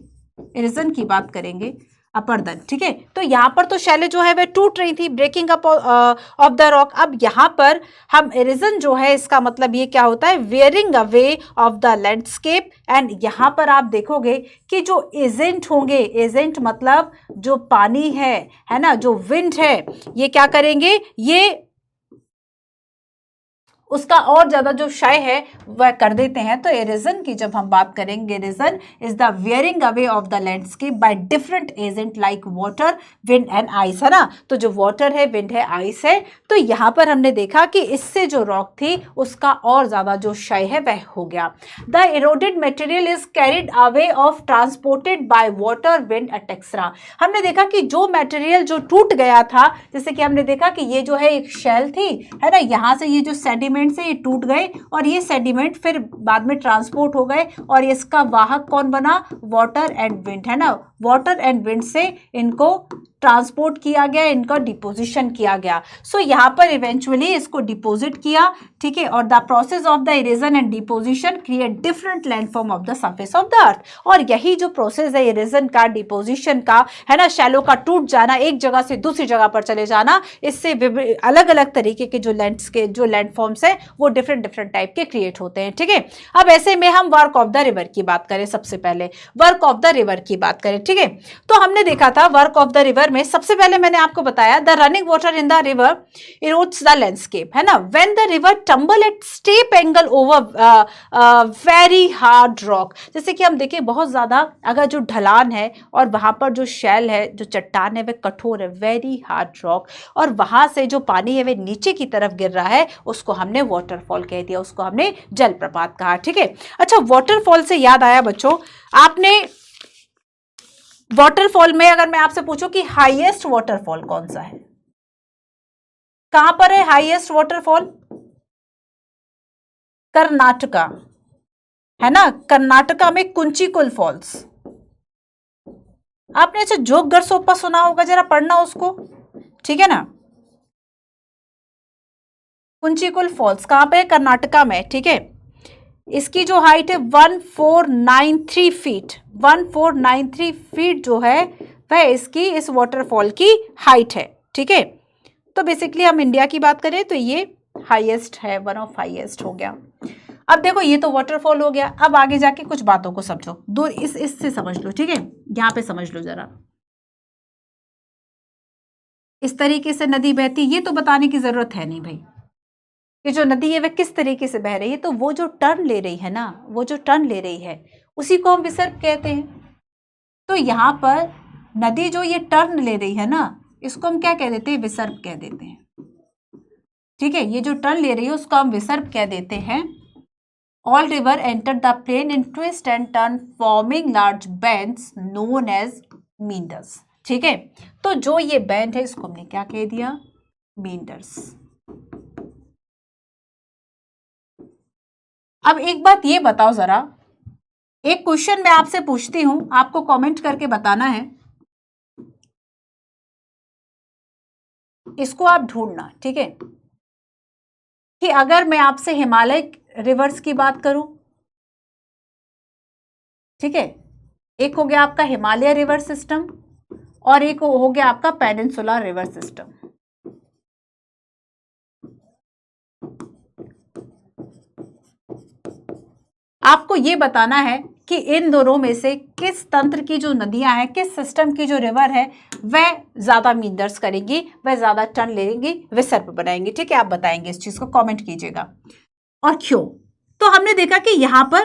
इरोजन की बात करेंगे, अपर्दन। ठीक है, तो यहां पर तो शैले जो है वह टूट रही थी, breaking up of the rock. अब यहां पर हम इरोजन जो है इसका मतलब ये क्या होता है? Wearing away of the landscape. And यहां पर आप देखोगे कि जो एजेंट होंगे, एजेंट मतलब जो पानी है ना, जो विंड है, ये क्या करेंगे? ये उसका और ज्यादा जो क्षय है वह कर देते हैं। तो एरोजन की जब हम बात करेंगे, halogen is the wearing away of the landscape by different agent like water, wind and ice, है ना। तो जो वाटर है, विंड है, आइस है, तो यहां पर हमने देखा कि इससे जो रॉक थी उसका और ज्यादा जो क्षय है वह हो गया। The eroded material is carried away of transported by water, wind etcetera. हमने देखा कि जो मटेरियल जो टूट गया था, जैसे कि हमने देखा कि ये जो है एक शेल थी, है ना, यहां से ये जो सेडिमेंट सेडिमेंट से ये टूट गए और ये सेडिमेंट फिर बाद में ट्रांसपोर्ट हो गए और इसका वाहक कौन बना, वाटर एंड विंड, है ना। वाटर एंड विंड से इनको ट्रांसपोर्ट किया गया, इनका डिपोजिशन किया गया। सो यहाँ पर इवेंचुअली इसको डिपोजिट किया, ठीक है। और the process of the erosion and deposition create different landform of the surface of the earth. और यही जो प्रोसेस है इरेजन का, डिपोजिशन का, है ना, शैलो का टूट जाना, एक जगह से दूसरी जगह पर चले जाना, इससे अलग अलग तरीके के जो लैंडफॉर्म्स है वो डिफरेंट डिफरेंट टाइप के क्रिएट होते हैं, ठीक है। अब ऐसे में हम वर्क ऑफ द रिवर की बात करें, सबसे पहले वर्क ऑफ द रिवर की बात करें, ठीक है। तो हमने देखा था वर्क ऑफ द रिवर में सबसे पहले मैंने आपको बताया the running water in the river erodes the landscape, है ना। When the river tumble at steep angle over very hard rock, जैसे कि हम देखें बहुत ज्यादा अगर जो ढलान है और वहां पर जो शैल है, जो चट्टान है, वह कठोर है, वेरी हार्ड रॉक, और वहां से जो पानी है वह नीचे की तरफ गिर रहा है, उसको हमने वाटरफॉल कह दिया, उसको हमने जलप्रपात कहा, ठीक है। अच्छा, वाटरफॉल से याद आया बच्चों, आपने वाटरफॉल में अगर मैं आपसे पूछूं कि हाईएस्ट वाटरफॉल कौन सा है, कहां पर है हाईएस्ट वाटरफॉल? कर्नाटका, है ना। कर्नाटका में कुंचिकुल फॉल्स। आपने अच्छा जोग गरसोप्पा सुना होगा, जरा पढ़ना उसको, ठीक है ना। कुंचिकुल फॉल्स कहां पे है? कर्नाटका में, ठीक है। इसकी जो हाइट है 1493 फीट, 1493 फीट जो है वह इसकी इस वाटरफॉल की हाइट है, ठीक है। तो बेसिकली हम इंडिया की बात करें तो ये हाईएस्ट है, वन ऑफ हाईएस्ट हो गया। अब देखो ये तो वाटरफॉल हो गया, अब आगे जाके कुछ बातों को समझो, दो इससे समझ लो, ठीक है। यहां पे समझ लो जरा, इस तरीके से नदी बहती, ये तो बताने की जरूरत है नहीं भाई कि जो नदी है वह किस तरीके से बह रही है, तो वो जो टर्न ले रही है ना, वो जो टर्न ले रही है उसी को हम विसर्ग कहते हैं। तो यहाँ पर नदी जो ये टर्न ले रही है ना, इसको हम क्या कह देते हैं? विसर्ग कह देते हैं, ठीक है। ये जो टर्न ले रही है उसको हम विसर्ग कह देते हैं। All river enter the plain in twist and turn forming large bends known as meanders, ठीक है। तो जो ये बैंड है इसको हमने क्या कह दिया? मींडर्स। अब एक बात ये बताओ जरा, एक क्वेश्चन मैं आपसे पूछती हूं, आपको कमेंट करके बताना है, इसको आप ढूंढना, ठीक है, कि अगर मैं आपसे हिमालय रिवर्स की बात करूं, ठीक है, एक हो गया आपका हिमालय रिवर सिस्टम और एक हो गया आपका पेनिनसुला रिवर सिस्टम। आपको ये बताना है कि इन दोनों में से किस तंत्र की जो नदियां हैं, किस सिस्टम की जो रिवर है वह ज्यादा मींडर्स करेंगी, वह ज्यादा टर्न लेंगी, विसर्ग बनाएंगी, ठीक है। आप बताएंगे इस चीज को, कमेंट कीजिएगा, और क्यों। तो हमने देखा कि यहां पर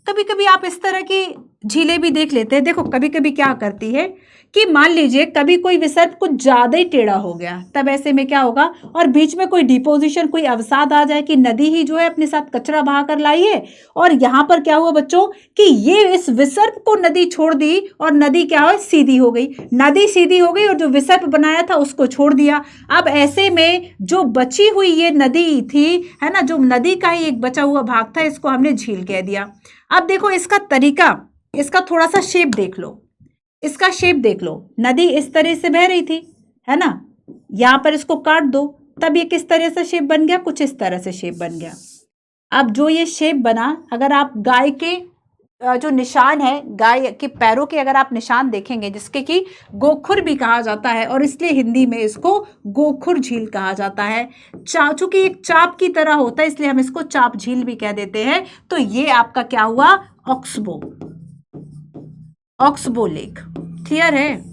कभी कभी आप इस तरह की झीलें भी देख लेते हैं। देखो कभी कभी क्या करती है कि मान लीजिए कभी कोई विसर्ग कुछ ज्यादा ही टेढ़ा हो गया, तब ऐसे में क्या होगा, और बीच में कोई डिपोजिशन, कोई अवसाद आ जाए कि नदी ही जो है अपने साथ कचरा बहा कर लाई है, और यहां पर क्या हुआ बच्चों कि ये इस विसर्ग को नदी छोड़ दी और नदी क्या हो, सीधी हो गई, नदी सीधी हो गई और जो विसर्ग बनाया था उसको छोड़ दिया। अब ऐसे में जो बची हुई ये नदी थी, है ना, जो नदी का ही एक बचा हुआ भाग था, इसको हमने झील कह दिया। अब देखो इसका तरीका, इसका थोड़ा सा शेप देख लो, इसका शेप देख लो, नदी इस तरह से बह रही थी, है ना, यहां पर इसको काट दो, तब ये किस तरह से शेप बन गया, कुछ इस तरह से शेप बन गया। अब जो ये शेप बना, अगर आप गाय के जो निशान है, गाय के पैरों के अगर आप निशान देखेंगे, जिसके कि गोखुर भी कहा जाता है, और इसलिए हिंदी में इसको गोखुर झील कहा जाता है। चूंकि एक चाप की तरह होता है इसलिए हम इसको चाप झील भी कह देते हैं। तो ये आपका क्या हुआ, ऑक्सबो, ऑक्सबो लेक, क्लियर है।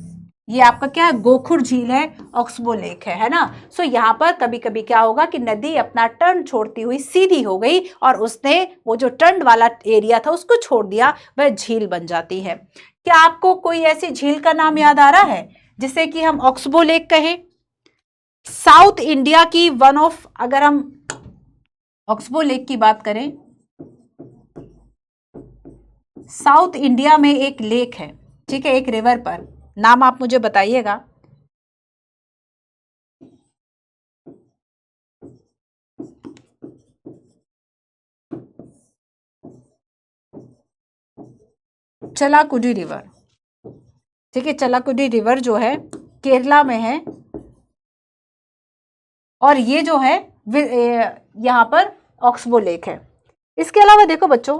ये आपका क्या है, गोखुर झील है, ऑक्सबो लेक है ना। सो यहाँ पर कभी कभी क्या होगा कि नदी अपना टर्न छोड़ती हुई सीधी हो गई और उसने वो जो टर्न वाला एरिया था उसको छोड़ दिया, वह झील बन जाती है। क्या आपको कोई ऐसी झील का नाम याद आ रहा है जिसे कि हम ऑक्सबो लेक कहें? साउथ इंडिया की वन ऑफ, अगर हम ऑक्सबो लेक की बात करें, साउथ इंडिया में एक लेक है, ठीक है, एक रिवर पर, नाम आप मुझे बताइएगा। चलाकुडी रिवर, ठीक है, चलाकुडी रिवर जो है केरला में है, और ये जो है यहाँ पर ऑक्सबो लेक है। इसके अलावा देखो बच्चों,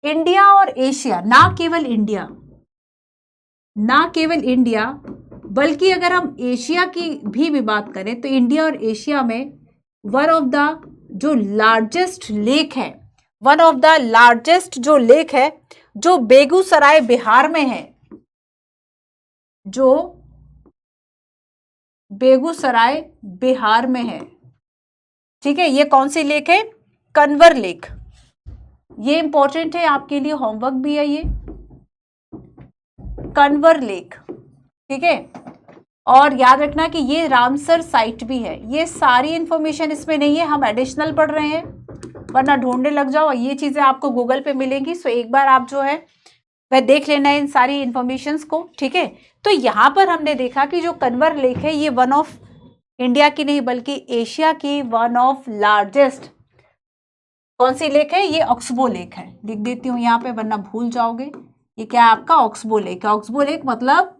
इंडिया और एशिया, ना केवल इंडिया बल्कि अगर हम एशिया की भी बात करें तो इंडिया और एशिया में वन ऑफ द जो लार्जेस्ट लेक है, वन ऑफ द लार्जेस्ट जो लेक है, जो बेगूसराय बिहार में है, जो बेगूसराय बिहार में है, ठीक है। ये कौन सी लेक है? कन्वर लेक। ये इंपॉर्टेंट है आपके लिए, होमवर्क भी है ये, कन्वर लेक, ठीक है। और याद रखना कि ये रामसर साइट भी है। ये सारी इंफॉर्मेशन इसमें नहीं है, हम एडिशनल पढ़ रहे हैं, वरना ढूंढने लग जाओ। ये चीजें आपको गूगल पे मिलेंगी, सो एक बार आप जो है वह देख लेना है इन सारी इंफॉर्मेशंस को, ठीक है। तो यहाँ पर हमने देखा कि जो कन्वर लेक है ये वन ऑफ इंडिया की नहीं बल्कि एशिया की वन ऑफ लार्जेस्ट कौन सी लेक है? ये ऑक्सबो लेक है। लिख देती हूँ यहाँ पे वरना भूल जाओगे। ये क्या है आपका? Oxbow lake. ऑक्सबो लेक मतलब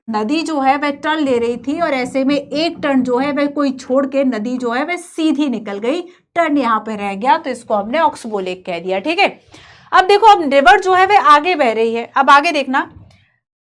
नदी जो है वह टर्न ले रही थी और ऐसे में एक टर्न जो है वह कोई छोड़ के नदी जो है वह सीधी निकल गई, टर्न यहाँ पे रह गया, तो इसको हमने ऑक्सबो लेक कह दिया, ठीक है। अब देखो, अब रिवर जो है वह आगे बह रही है। अब आगे देखना,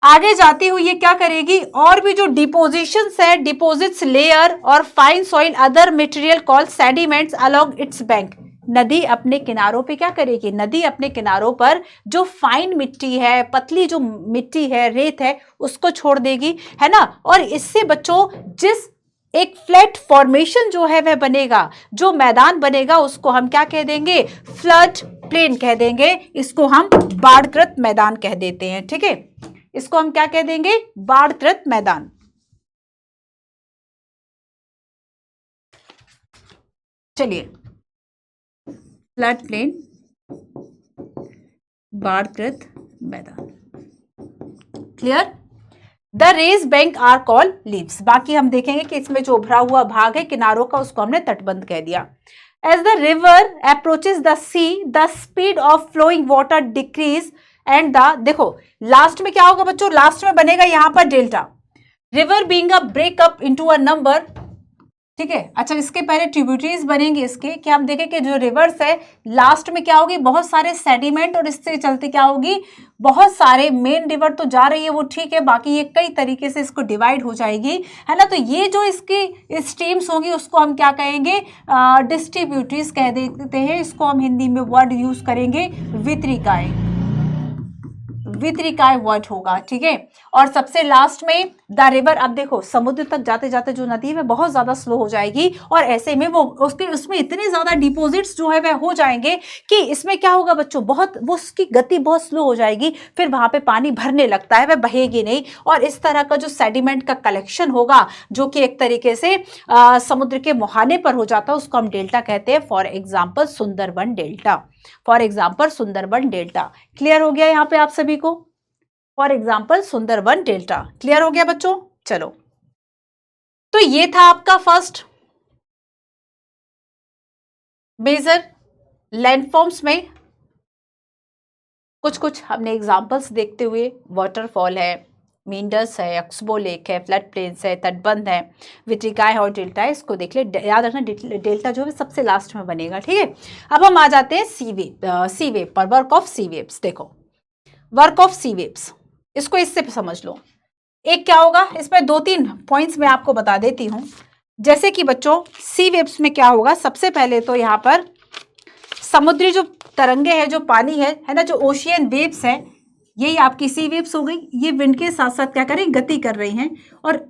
आगे जाती हुई ये क्या करेगी, और भी जो डिपोजिशंस है, डिपोजिट्स लेयर और fine soil other material called sediments along it's bank. नदी अपने किनारों पे क्या करेगी? नदी अपने किनारों पर जो फाइन मिट्टी है, पतली जो मिट्टी है, रेत है, उसको छोड़ देगी, है ना। और इससे बच्चों जिस एक फ्लैट फॉर्मेशन जो है वह बनेगा, जो मैदान बनेगा, उसको हम क्या कह देंगे? फ्लड प्लेन कह देंगे। इसको हम बाढ़ग्रस्त मैदान कह देते हैं, ठीक है। इसको हम क्या कह देंगे? बाढ़ग्रस्त मैदान। चलिए, फ्लड प्लेन, बाढ़ग्रस्त मैदान, clear. The raise bank are called levees. बाकी हम देखेंगे कि इसमें जो उभरा हुआ भाग है किनारों का, उसको हमने तटबंध कह दिया। As the river approaches the sea the speed of flowing water decrease and the, देखो लास्ट में क्या होगा बच्चों? लास्ट में बनेगा यहां पर delta. River being a breakup into a number, ठीक है। अच्छा, इसके पहले ट्रिब्यूटरीज बनेंगे इसके, कि हम देखें कि जो रिवर्स है लास्ट में क्या होगी? बहुत सारे सेडिमेंट, और इससे चलते क्या होगी? बहुत सारे, मेन रिवर तो जा रही है वो ठीक है, बाकी ये कई तरीके से इसको डिवाइड हो जाएगी, है ना। तो ये जो इसकी स्ट्रीम्स होंगी उसको हम क्या कहेंगे? डिस्ट्रीब्यूटरीज कह देते हैं। इसको हम हिंदी में वर्ड यूज करेंगे वितरिकाएं, वितरिकाएं वर्ड होगा, ठीक है। और सबसे लास्ट में द रिवर। अब देखो, समुद्र तक जाते जाते जो नदी है बहुत ज्यादा स्लो हो जाएगी, और ऐसे में वो उसमें इतने ज्यादा डिपॉजिट्स जो है वह हो जाएंगे कि इसमें क्या होगा बच्चों? बहुत, वो उसकी गति बहुत स्लो हो जाएगी, फिर वहां पे पानी भरने लगता है, वह बहेगी नहीं, और इस तरह का जो सेडिमेंट का कलेक्शन होगा, जो कि एक तरीके से समुद्र के मुहाने पर हो जाता है, उसको हम डेल्टा कहते हैं। For example Sundarban delta, for example Sundarban delta. Clear हो गया यहाँ पे आप सभी को? For example Sundarban delta. Clear हो गया बच्चों? चलो, तो ये था आपका फर्स्ट मेजर लैंडफॉर्म्स में कुछ हमने एग्जाम्पल्स देखते हुए, वाटरफॉल है, मींडस है, ऑक्सबो लेक है, फ्लड प्लेन्स है, तटबंध है, वितरिकाएं और डेल्टा है। इसको देख ले, याद रखना डेल्टा जो है सबसे लास्ट में बनेगा, ठीक है। अब हम आ जाते हैं सी वेव पर, वर्क ऑफ सी वेव्स। देखो, वर्क ऑफ सी वेव्स, इसको इससे समझ लो। एक क्या होगा, इसमें 2-3 पॉइंट्स मैं आपको बता देती हूं। जैसे कि बच्चों सी वेव्स में क्या होगा? सबसे पहले तो यहाँ पर समुद्री जो तरंगे हैं, जो पानी है ना, जो ओशियन वेव्स है, यही आपकी सी वेव्स हो गई। ये विंड के साथ साथ क्या कर रही? गति कर रही हैं, और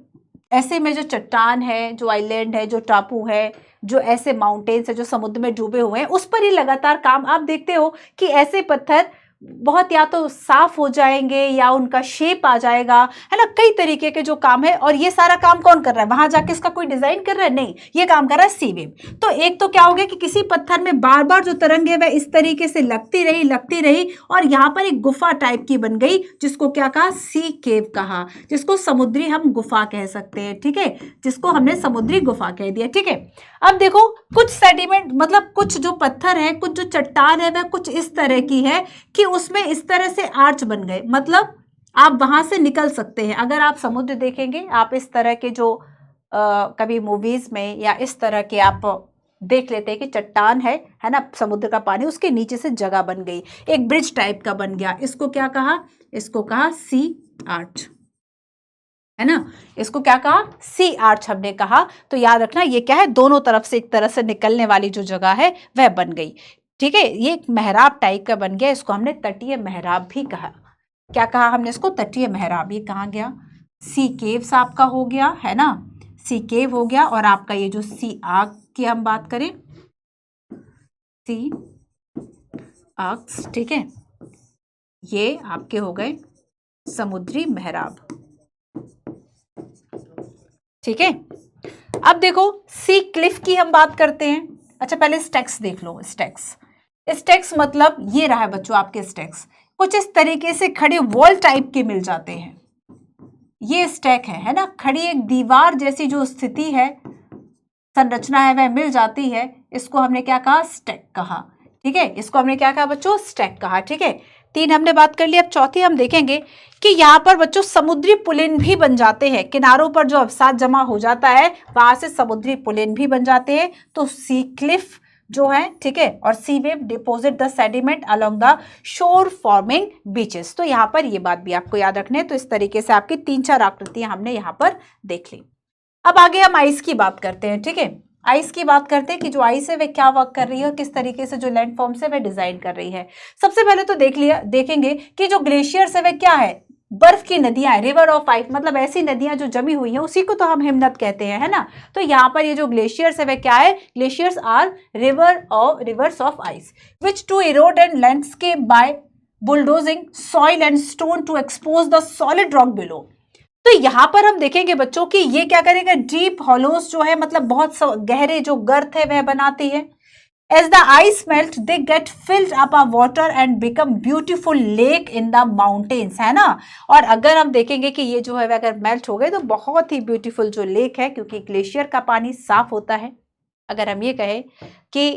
ऐसे में जो चट्टान है, जो आइलैंड है, जो टापू है, जो ऐसे माउंटेन्स है जो समुद्र में डूबे हुए हैं, उस पर ही लगातार काम। आप देखते हो कि ऐसे पत्थर बहुत या तो साफ हो जाएंगे या उनका शेप आ जाएगा, है ना। कई तरीके के जो काम है, और ये सारा काम कौन कर रहा है? वहां जाके इसका कोई डिजाइन कर रहा है? नहीं, ये काम कर रहा है सी वेव। तो एक तो क्या हो गया कि किसी पत्थर में बार बार जो तरंग है वह इस तरीके से लगती रही, और यहाँ पर एक गुफा टाइप की बन गई, जिसको क्या कहा? सी केव कहा, जिसको समुद्री हम गुफा कह सकते हैं, ठीक है, जिसको हमने समुद्री गुफा कह दिया, ठीक है। अब देखो कुछ सेडिमेंट मतलब कुछ जो पत्थर है, कुछ जो चट्टान है, वह कुछ इस तरह की है कि उसमें इस तरह से आर्च बन गए, मतलब आप वहां से निकल सकते हैं। अगर आप समुद्र देखेंगे, आप इस तरह के जो कभी मूवीज में या इस तरह के आप देख लेते हैं कि चट्टान है ना, समुद्र का पानी, उसके नीचे से जगह बन गई, एक ब्रिज टाइप का बन गया। इसको क्या कहा? इसको कहा सी आर्च, है ना। इसको क्या कहा? सी आर्च हमने कहा। तो याद रखना ये क्या है, दोनों तरफ से एक तरह से निकलने वाली जो जगह है वह बन गई। ठीक है, ये एक मेहराब टाइप का बन गया, इसको हमने तटीय मेहराब भी कहा। क्या कहा हमने इसको? तटीय मेहराब। ये कहाँ गया? सी केव्स आपका हो गया, है ना, सी केव हो गया। और आपका ये जो सी आर्क की हम बात करें, सी आर्क्स, ठीक है, ये आपके हो गए समुद्री मेहराब। ठीक है, अब देखो सी क्लिफ की हम बात करते हैं। अच्छा पहले स्टेक्स देख लो। स्टेक्स मतलब ये रहा है बच्चों आपके स्टेक्स, कुछ इस तरीके से खड़े वॉल टाइप के मिल जाते हैं। ये स्टेक है ना, खड़ी एक दीवार जैसी जो स्थिति है, संरचना है, वह मिल जाती है। इसको हमने क्या कहा? स्टेक कहा। ठीक है, इसको हमने क्या कहा बच्चों? स्टेक कहा। ठीक है, 3 हमने बात कर ली। अब चौथी हम देखेंगे कि यहाँ पर बच्चों समुद्री पुलिन भी बन जाते हैं। किनारों पर जो अवसाद जमा हो जाता है वहां से समुद्री पुलिन भी बन जाते हैं। तो सी क्लिफ जो है, ठीक है, और sea wave deposit the sediment along the shore forming beaches. तो यहाँ पर ये बात भी आपको याद रखनी है। तो इस तरीके से आपकी 3-4 आकृतियां हमने यहाँ पर देख ली। अब आगे हम आइस की बात करते हैं। ठीक है, आइस की बात करते हैं कि जो आइस है वह क्या वर्क कर रही है और किस तरीके से जो लैंड फॉर्म्स है वह डिजाइन कर रही है। सबसे पहले तो देखेंगे कि जो ग्लेशियर्स है वह क्या है? बर्फ की नदियां है, रिवर ऑफ आइस, मतलब ऐसी नदियां जो जमी हुई हैं, उसी को तो हम हिमनद कहते हैं, है ना। तो यहाँ पर ये जो ग्लेशियर्स है वह क्या है? Glaciers are rivers of ice which to erode and landscape by bulldozing soil and stone to expose the solid rock below. तो यहां पर हम देखेंगे बच्चों कि ये क्या करेगा? डीप हॉलोस जो है, मतलब बहुत गहरे जो गर्त है वह बनाती है। As the ice melt they get filled up a water and become beautiful lake in the mountains, है ना। और अगर हम देखेंगे कि ये जो है अगर मेल्ट हो गए तो बहुत ही ब्यूटीफुल जो लेक है, क्योंकि ग्लेशियर का पानी साफ होता है। अगर हम ये कहें कि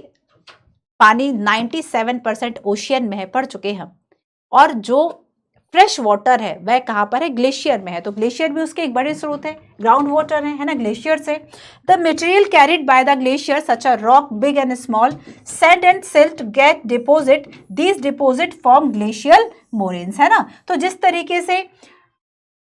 पानी 97% ओशियन में है, पढ़ चुके हम, और जो फ्रेश वाटर है वह कहां पर है? ग्लेशियर में है। तो ग्लेशियर भी उसके एक बड़े स्रोत है, ग्राउंड वाटर है ना, ग्लेशियर से। The material carried by the glacier such a rock big and small sand and silt get deposit, these deposit form glacial moraines, है ना। तो जिस तरीके से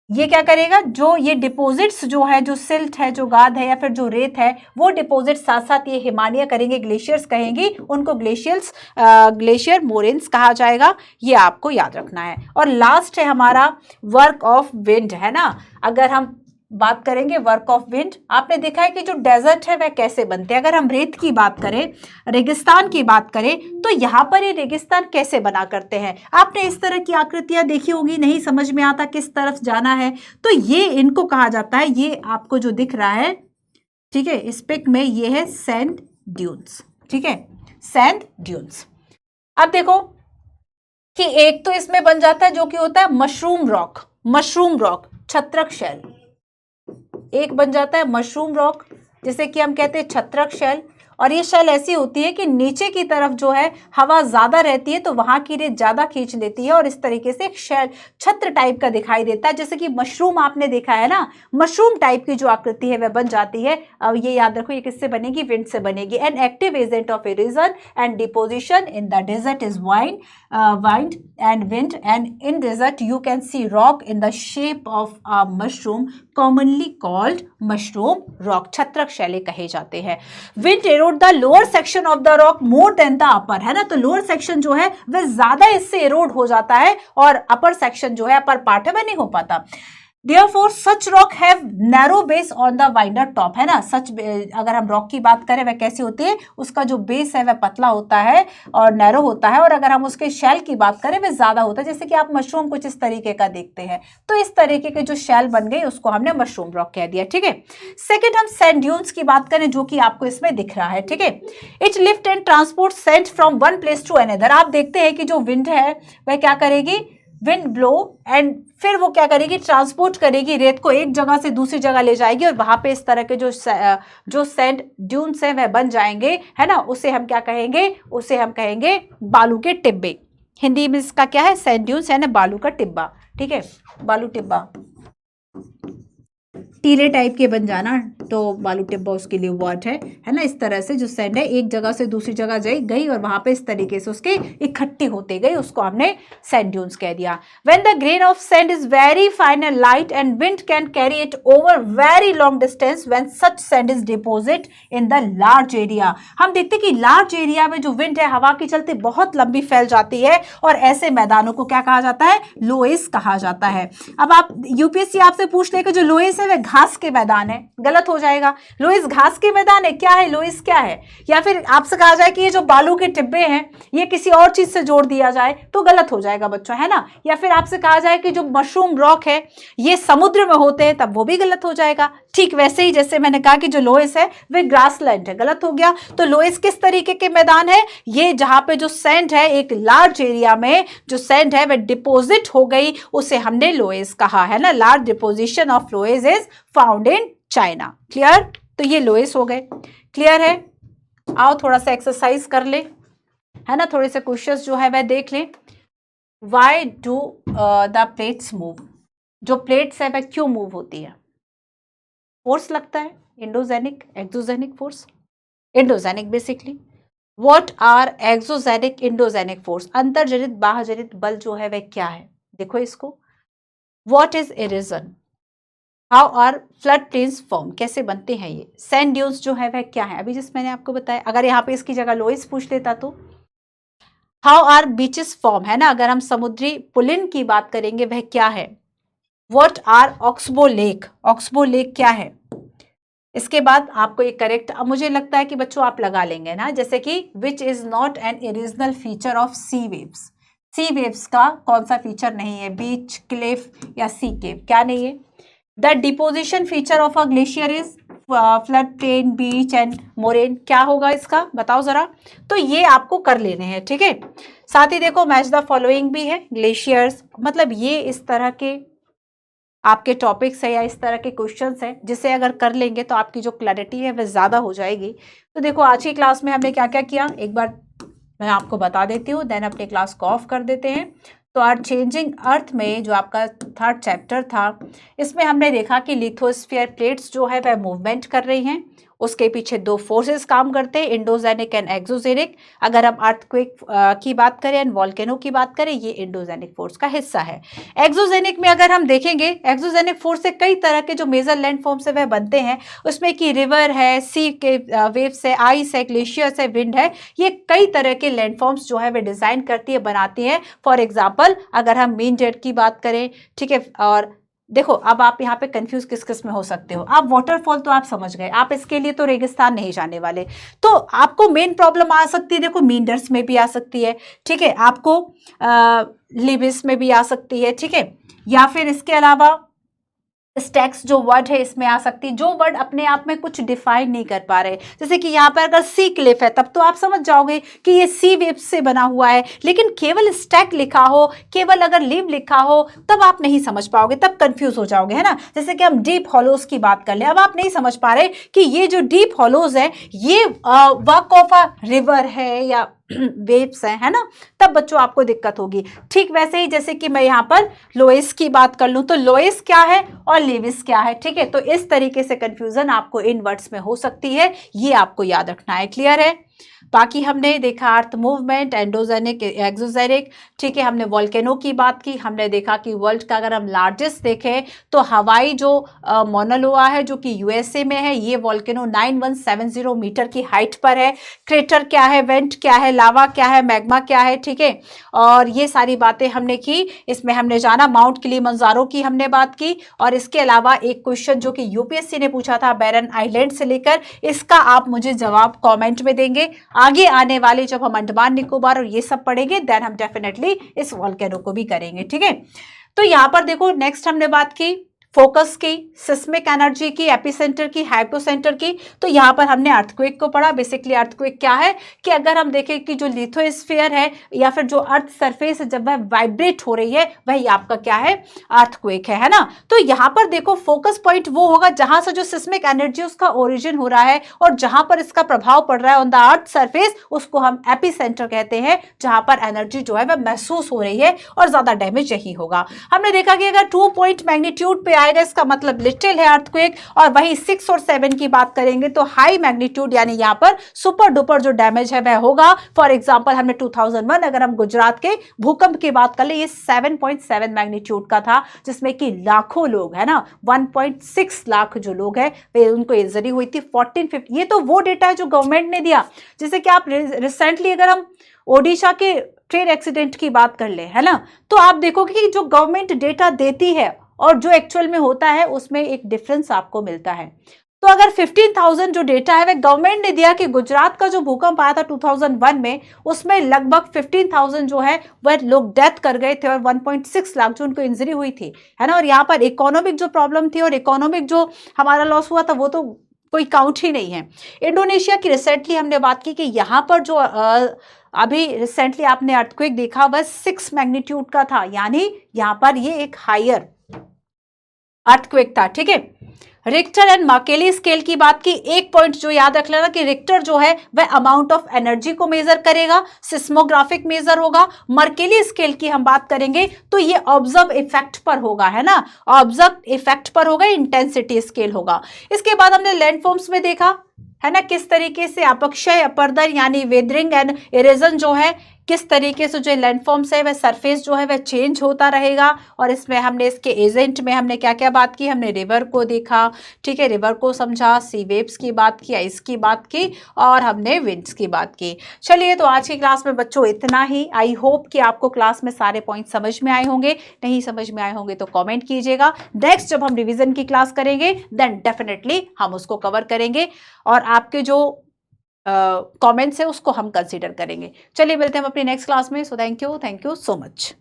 ये क्या करेगा, जो ये डिपॉजिट्स जो है, जो सिल्ट है, जो गाद है या फिर जो रेत है, वो डिपॉजिट साथ साथ ये हिमानिया करेंगे, ग्लेशियर्स कहेंगी उनको, ग्लेशियर मोरेन्स कहा जाएगा। ये आपको याद रखना है। और लास्ट है हमारा वर्क ऑफ विंड, है ना। अगर हम बात करेंगे वर्क ऑफ विंड, आपने देखा है कि जो डेजर्ट है वह कैसे बनते हैं। अगर हम रेत की बात करें, रेगिस्तान की बात करें, तो यहाँ पर ये रेगिस्तान कैसे बना करते हैं। आपने इस तरह की आकृतियां देखी होगी, नहीं समझ में आता किस तरफ जाना है, तो ये इनको कहा जाता है, ये आपको जो दिख रहा है, ठीक है, इस पिक में ये है सैंड ड्यून्स। ठीक है, सैंड ड्यून्स। अब देखो कि एक तो इसमें बन जाता है जो कि होता है मशरूम रॉक, छत्रक शैल। एक बन जाता है मशरूम रॉक, जिसे कि हम कहते हैं छत्रक शैल। और ये शैल ऐसी होती है कि नीचे की तरफ जो है हवा ज्यादा रहती है, तो वहां की रेत ज्यादा खींच लेती है, और इस तरीके से एक शैल छत्र टाइप का दिखाई देता है। जैसे कि मशरूम आपने देखा है ना, मशरूम टाइप की जो आकृति है वह बन जाती है। अब ये याद रखो, ये किससे बनेगी? विंड से बनेगी। An active agent of erosion and deposition in the desert is wind and wind, and in desert you can see rock in the shape of a mushroom commonly called mushroom rock, छत्रक Shelley कहे जाते हैं। wind erode the lower section of the rock more than the upper, है ना। तो लोअर सेक्शन जो है वह ज्यादा इससे एरोड हो जाता है, और अपर सेक्शन जो है, अपर पार्ट है, वह नहीं हो पाता। Therefore, such rock have narrow base on the wider top, है ना। सच अगर हम रॉक की बात करें वह कैसी होती है, उसका जो बेस है वह पतला होता है और नैरो होता है, और अगर हम उसके शैल की बात करें वह ज्यादा होता है, जैसे कि आप मशरूम कुछ इस तरीके का देखते हैं। तो इस तरीके के जो शैल बन गए उसको हमने मशरूम रॉक कह दिया। ठीक है, सेकेंड हम सैंड ड्यून्स की बात करें, जो कि आपको इसमें दिख रहा है। ठीक है, it lift and transport sand from one place to another. आप देखते हैं कि जो विंड है वह क्या करेगी, विंड ब्लो एंड फिर वो क्या करेगी, ट्रांसपोर्ट करेगी रेत को एक जगह से दूसरी जगह ले जाएगी और वहां पे इस तरह के जो सैंड ड्यून्स हैं वह बन जाएंगे, है ना। उसे हम क्या कहेंगे, उसे हम कहेंगे बालू के टिब्बे। हिंदी में इसका क्या है, सैंड ड्यून्स है ना, बालू का टिब्बा, ठीक है, बालू टिब्बा, टीले टाइप के बन जाना, तो बालू टिब्बा उसके लिए वर्ड है ना। इस तरह से जो सैंड है एक जगह से दूसरी जगह गई और वहां पे इस तरीके से उसके इकट्ठी होते गई, उसको हमने सैंड ड्यून्स कह दिया। When the grain of sand is very fine and light and wind can carry it over very long distance when such sand is deposit in the large area. हम देखते हैं कि लार्ज एरिया में जो विंड है हवा के चलते बहुत लंबी फैल जाती है और ऐसे मैदानों को क्या कहा जाता है, लोएस कहा जाता है। अब आप यूपीएससी आपसे पूछ ले कि जो लोएस है वह घास के मैदान है, गलत हो जाएगा। लोएस घास के मैदान है, क्या है लोएस, क्या है। या फिर आपसे कहा जाए कि ये जो बालू के टिब्बे हैं ये किसी और चीज से जोड़ दिया जाए तो गलत हो जाएगा बच्चों, है ना। या फिर आपसे कहा जाए कि जो मशरूम रॉक है ये समुद्र में होते हैं, तब वो भी गलत हो जाएगा। ठीक वैसे ही जैसे मैंने कहा कि जो लोएस है वह ग्रासलैंड है, गलत हो गया। तो लोएस किस तरीके के मैदान है, ये जहां पे जो सैंड है एक लार्ज एरिया में जो सैंड है वह डिपोजिट हो गई, उसे हमने लोएस कहा, है ना। Large deposition of loess is found in China. Clear, तो ये लोएस हो गए, क्लियर है। आओ थोड़ा सा एक्सरसाइज कर ले, है ना, थोड़े से क्वेश्चंस जो है वह देख ले। Why do the plates move, जो प्लेट्स है वह क्यों मूव होती है, फोर्स लगता है, endogenic exogenic force, endogenic basically. What are exogenic endogenic force, अंतर्जनित बाह्यजनित बल जो है वह क्या है, देखो इसको। What is erosion, how are flood plains form, कैसे बनते हैं ये। सैंड ड्यून्स जो है वह क्या है, अभी जिस मैंने आपको बताया। अगर यहाँ पे इसकी जगह लोएस पूछ लेता तो। हाउ आर बीचेस फॉर्म, है ना, अगर हम समुद्री पुलिन की बात करेंगे वह क्या है। What are oxbow lake, oxbow lake क्या है। इसके बाद आपको एक करेक्ट, अब मुझे लगता है कि बच्चों आप लगा लेंगे ना, जैसे कि which is not an original feature of sea waves, sea waves का कौन सा फीचर नहीं है, बीच, क्लिफ या सी केव, क्या नहीं है। The deposition feature of a glacier is flood plain, beach and moraine, क्या होगा इसका बताओ जरा। तो ये आपको कर लेने हैं, ठीक है। साथ ही देखो मैच द फॉलोइंग भी है, ग्लेशियर्स, मतलब ये इस तरह के आपके टॉपिक्स है या इस तरह के क्वेश्चंस हैं जिसे अगर कर लेंगे तो आपकी जो क्लैरिटी है वह ज़्यादा हो जाएगी। तो देखो आज की क्लास में हमने क्या क्या किया एक बार मैं आपको बता देती हूँ, देन अपने क्लास को ऑफ कर देते हैं। तो आज चेंजिंग अर्थ में जो आपका थर्ड चैप्टर था इसमें हमने देखा कि लिथोस्फीयर प्लेट्स जो है वह मूवमेंट कर रही हैं, उसके पीछे दो फोर्सेस काम करते हैं, इंडोजेनिक एंड एक्सोजेनिक। अगर हम अर्थक्वेक की बात करें एंड वॉल्केनो की बात करें ये इंडोजेनिक फोर्स का हिस्सा है। एक्सोजेनिक में अगर हम देखेंगे एक्सोजेनिक फोर्स से कई तरह के जो मेजर लैंडफॉर्म्स है वह बनते हैं, उसमें कि रिवर है, सी के वेव्स है, आइस है, ग्लेशियर्स है, विंड है, ये कई तरह के लैंडफॉर्म्स जो है वे डिजाइन करती है, बनाती है। फॉर एग्जाम्पल अगर हम मीन जेट की बात करें, ठीक है। और देखो अब आप यहाँ पे कंफ्यूज किस किस में हो सकते हो, आप वाटरफॉल तो आप समझ गए, आप इसके लिए तो रेगिस्तान नहीं जाने वाले, तो आपको मेन प्रॉब्लम आ सकती है, देखो मींडर्स में भी आ सकती है, ठीक है, आपको लिबिस में भी आ सकती है, ठीक है, या फिर इसके अलावा स्टैक्स जो वर्ड है इसमें आ सकती है, जो वर्ड अपने आप में कुछ डिफाइन नहीं कर पा रहे। जैसे कि यहाँ पर अगर सी क्लिफ है तब तो आप समझ जाओगे कि ये सी वेव से बना हुआ है, लेकिन केवल स्टैक लिखा हो, केवल अगर लिव लिखा हो तब आप नहीं समझ पाओगे, तब कंफ्यूज हो जाओगे, है ना। जैसे कि हम डीप हॉलोज की बात कर ले, अब आप नहीं समझ पा रहे कि ये जो डीप हॉलोज है ये वर्क ऑफ अ रिवर है या वेव्स है ना, तब बच्चों आपको दिक्कत होगी। ठीक वैसे ही जैसे कि मैं यहाँ पर लोएस की बात कर लूं तो लोएस क्या है और लेविस क्या है, ठीक है। तो इस तरीके से कंफ्यूजन आपको इन वर्ड्स में हो सकती है, ये आपको याद रखना है, क्लियर है। बाकी हमने देखा अर्थ मूवमेंट, एंडोजेनिक, एक्सोजेनिक, ठीक है। हमने वॉल्केनो की बात की, हमने देखा कि वर्ल्ड का अगर हम लार्जेस्ट देखें तो हवाई जो मोनालोआ है जो कि यूएसए में है, ये वॉल्केनो 9170 मीटर की हाइट पर है। क्रेटर क्या है, वेंट क्या है, लावा क्या है, मैग्मा क्या है, ठीक है। और ये सारी बातें हमने की, इसमें हमने जाना माउंट किलिमंजारो की हमने बात की। और इसके अलावा एक क्वेश्चन जो कि यूपीएससी ने पूछा था बैरन आइलैंड से लेकर, इसका आप मुझे जवाब कॉमेंट में देंगे। आगे आने वाले जब हम अंडमान निकोबार और ये सब पढ़ेंगे देन हम डेफिनेटली इस वॉल्केनो को भी करेंगे, ठीक है। तो यहाँ पर देखो नेक्स्ट हमने बात की फोकस की, सिस्मिक एनर्जी की, एपिसेंटर की, हाइपोसेंटर की। तो यहाँ पर हमने अर्थक्वेक को पढ़ा। बेसिकली अर्थक्वेक क्या है कि अगर हम देखें कि जो लिथोस्फीयर है या फिर जो अर्थ सरफेस है जब वह वाइब्रेट हो रही है वही आपका क्या है, अर्थक्वेक है ना। तो यहाँ पर देखो फोकस पॉइंट वो होगा जहां से जो सिस्मिक एनर्जी उसका ओरिजिन हो रहा है और जहां पर इसका प्रभाव पड़ रहा है ऑन द अर्थ सरफेस, उसको हम एपिसेंटर कहते हैं, जहां पर एनर्जी जो है वह महसूस हो रही है और ज्यादा डैमेज यही होगा। हमने देखा कि अगर 2 पॉइंट मैग्नीट्यूड पे आएगा इसका मतलब लिटिल है अर्थक्वेक, और वहीं 6 और 7 की बात करेंगे तो हाई मैग्नीट्यूड यानी यहां पर सुपर डुपर जो डैमेज है वह होगा। फॉर एग्जांपल हमने 2001 अगर हम गुजरात के भूकंप की बात कर ले, ये 7.7 मैग्नीट्यूड का था जिसमें कि लाखों लोग है ना, 1.6 लाख जो लोग हैं उनको इंजरी हुई थी। 1450 ये तो वो डेटा है जो गवर्नमेंट ने दिया। जैसे कि आप रिसेंटली अगर हम ओडिशा के ट्रेन एक्सीडेंट की बात कर ले है ना, तो आप देखोगे कि जो गवर्नमेंट डेटा देती है और जो एक्चुअल में होता है उसमें एक डिफरेंस आपको मिलता है। तो अगर 15,000 जो डेटा है वह गवर्नमेंट ने दिया कि गुजरात का जो भूकंप आया था 2001 में, उसमें लगभग 15,000 जो है वह लोग डेथ कर गए थे और 1.6 लाख जो उनको इंजरी हुई थी, है ना। और यहाँ पर इकोनॉमिक जो प्रॉब्लम थी और इकोनॉमिक जो हमारा लॉस हुआ था वो तो कोई काउंट ही नहीं है। इंडोनेशिया की रिसेंटली हमने बात की कि यहाँ पर जो अभी रिसेंटली आपने अर्थक्वेक देखा वह 6 मैग्नीट्यूड का था, यानी यहाँ पर ये एक हायर अर्थक्वेक था, ठीक है। रिक्टर एंड मार्केली स्केल की बात की, एक पॉइंट जो याद रख लेना कि रिक्टर जो है वह अमाउंट ऑफ एनर्जी को मेजर करेगा, सिस्मोग्राफिक मेजर होगा। मार्केली स्केल की हम बात करेंगे तो ये ऑब्जर्व इफेक्ट पर होगा, है ना, ऑब्जर्व इफेक्ट पर होगा, इंटेंसिटी स्केल होगा। इसके बाद हमने लैंडफॉर्म्स में देखा है ना किस तरीके से अपक्षय, अपर्दर यानी वेदरिंग एंड इरेजन जो है किस तरीके से जो लैंडफॉर्म्स है वह सरफेस जो है वह चेंज होता रहेगा। और इसमें हमने इसके एजेंट में हमने क्या क्या बात की, हमने रिवर को देखा, ठीक है, रिवर को समझा, सी वेव्स की बात की, आइस की बात की और हमने विंड्स की बात की। चलिए तो आज की क्लास में बच्चों इतना ही। आई होप कि आपको क्लास में सारे पॉइंट समझ में आए होंगे। नहीं समझ में आए होंगे तो कॉमेंट कीजिएगा। नेक्स्ट जब हम रिविजन की क्लास करेंगे देन डेफिनेटली हम उसको कवर करेंगे और आपके जो कमेंट्स है उसको हम कंसीडर करेंगे। चलिए मिलते हैं हम अपनी नेक्स्ट क्लास में। So thank you so much.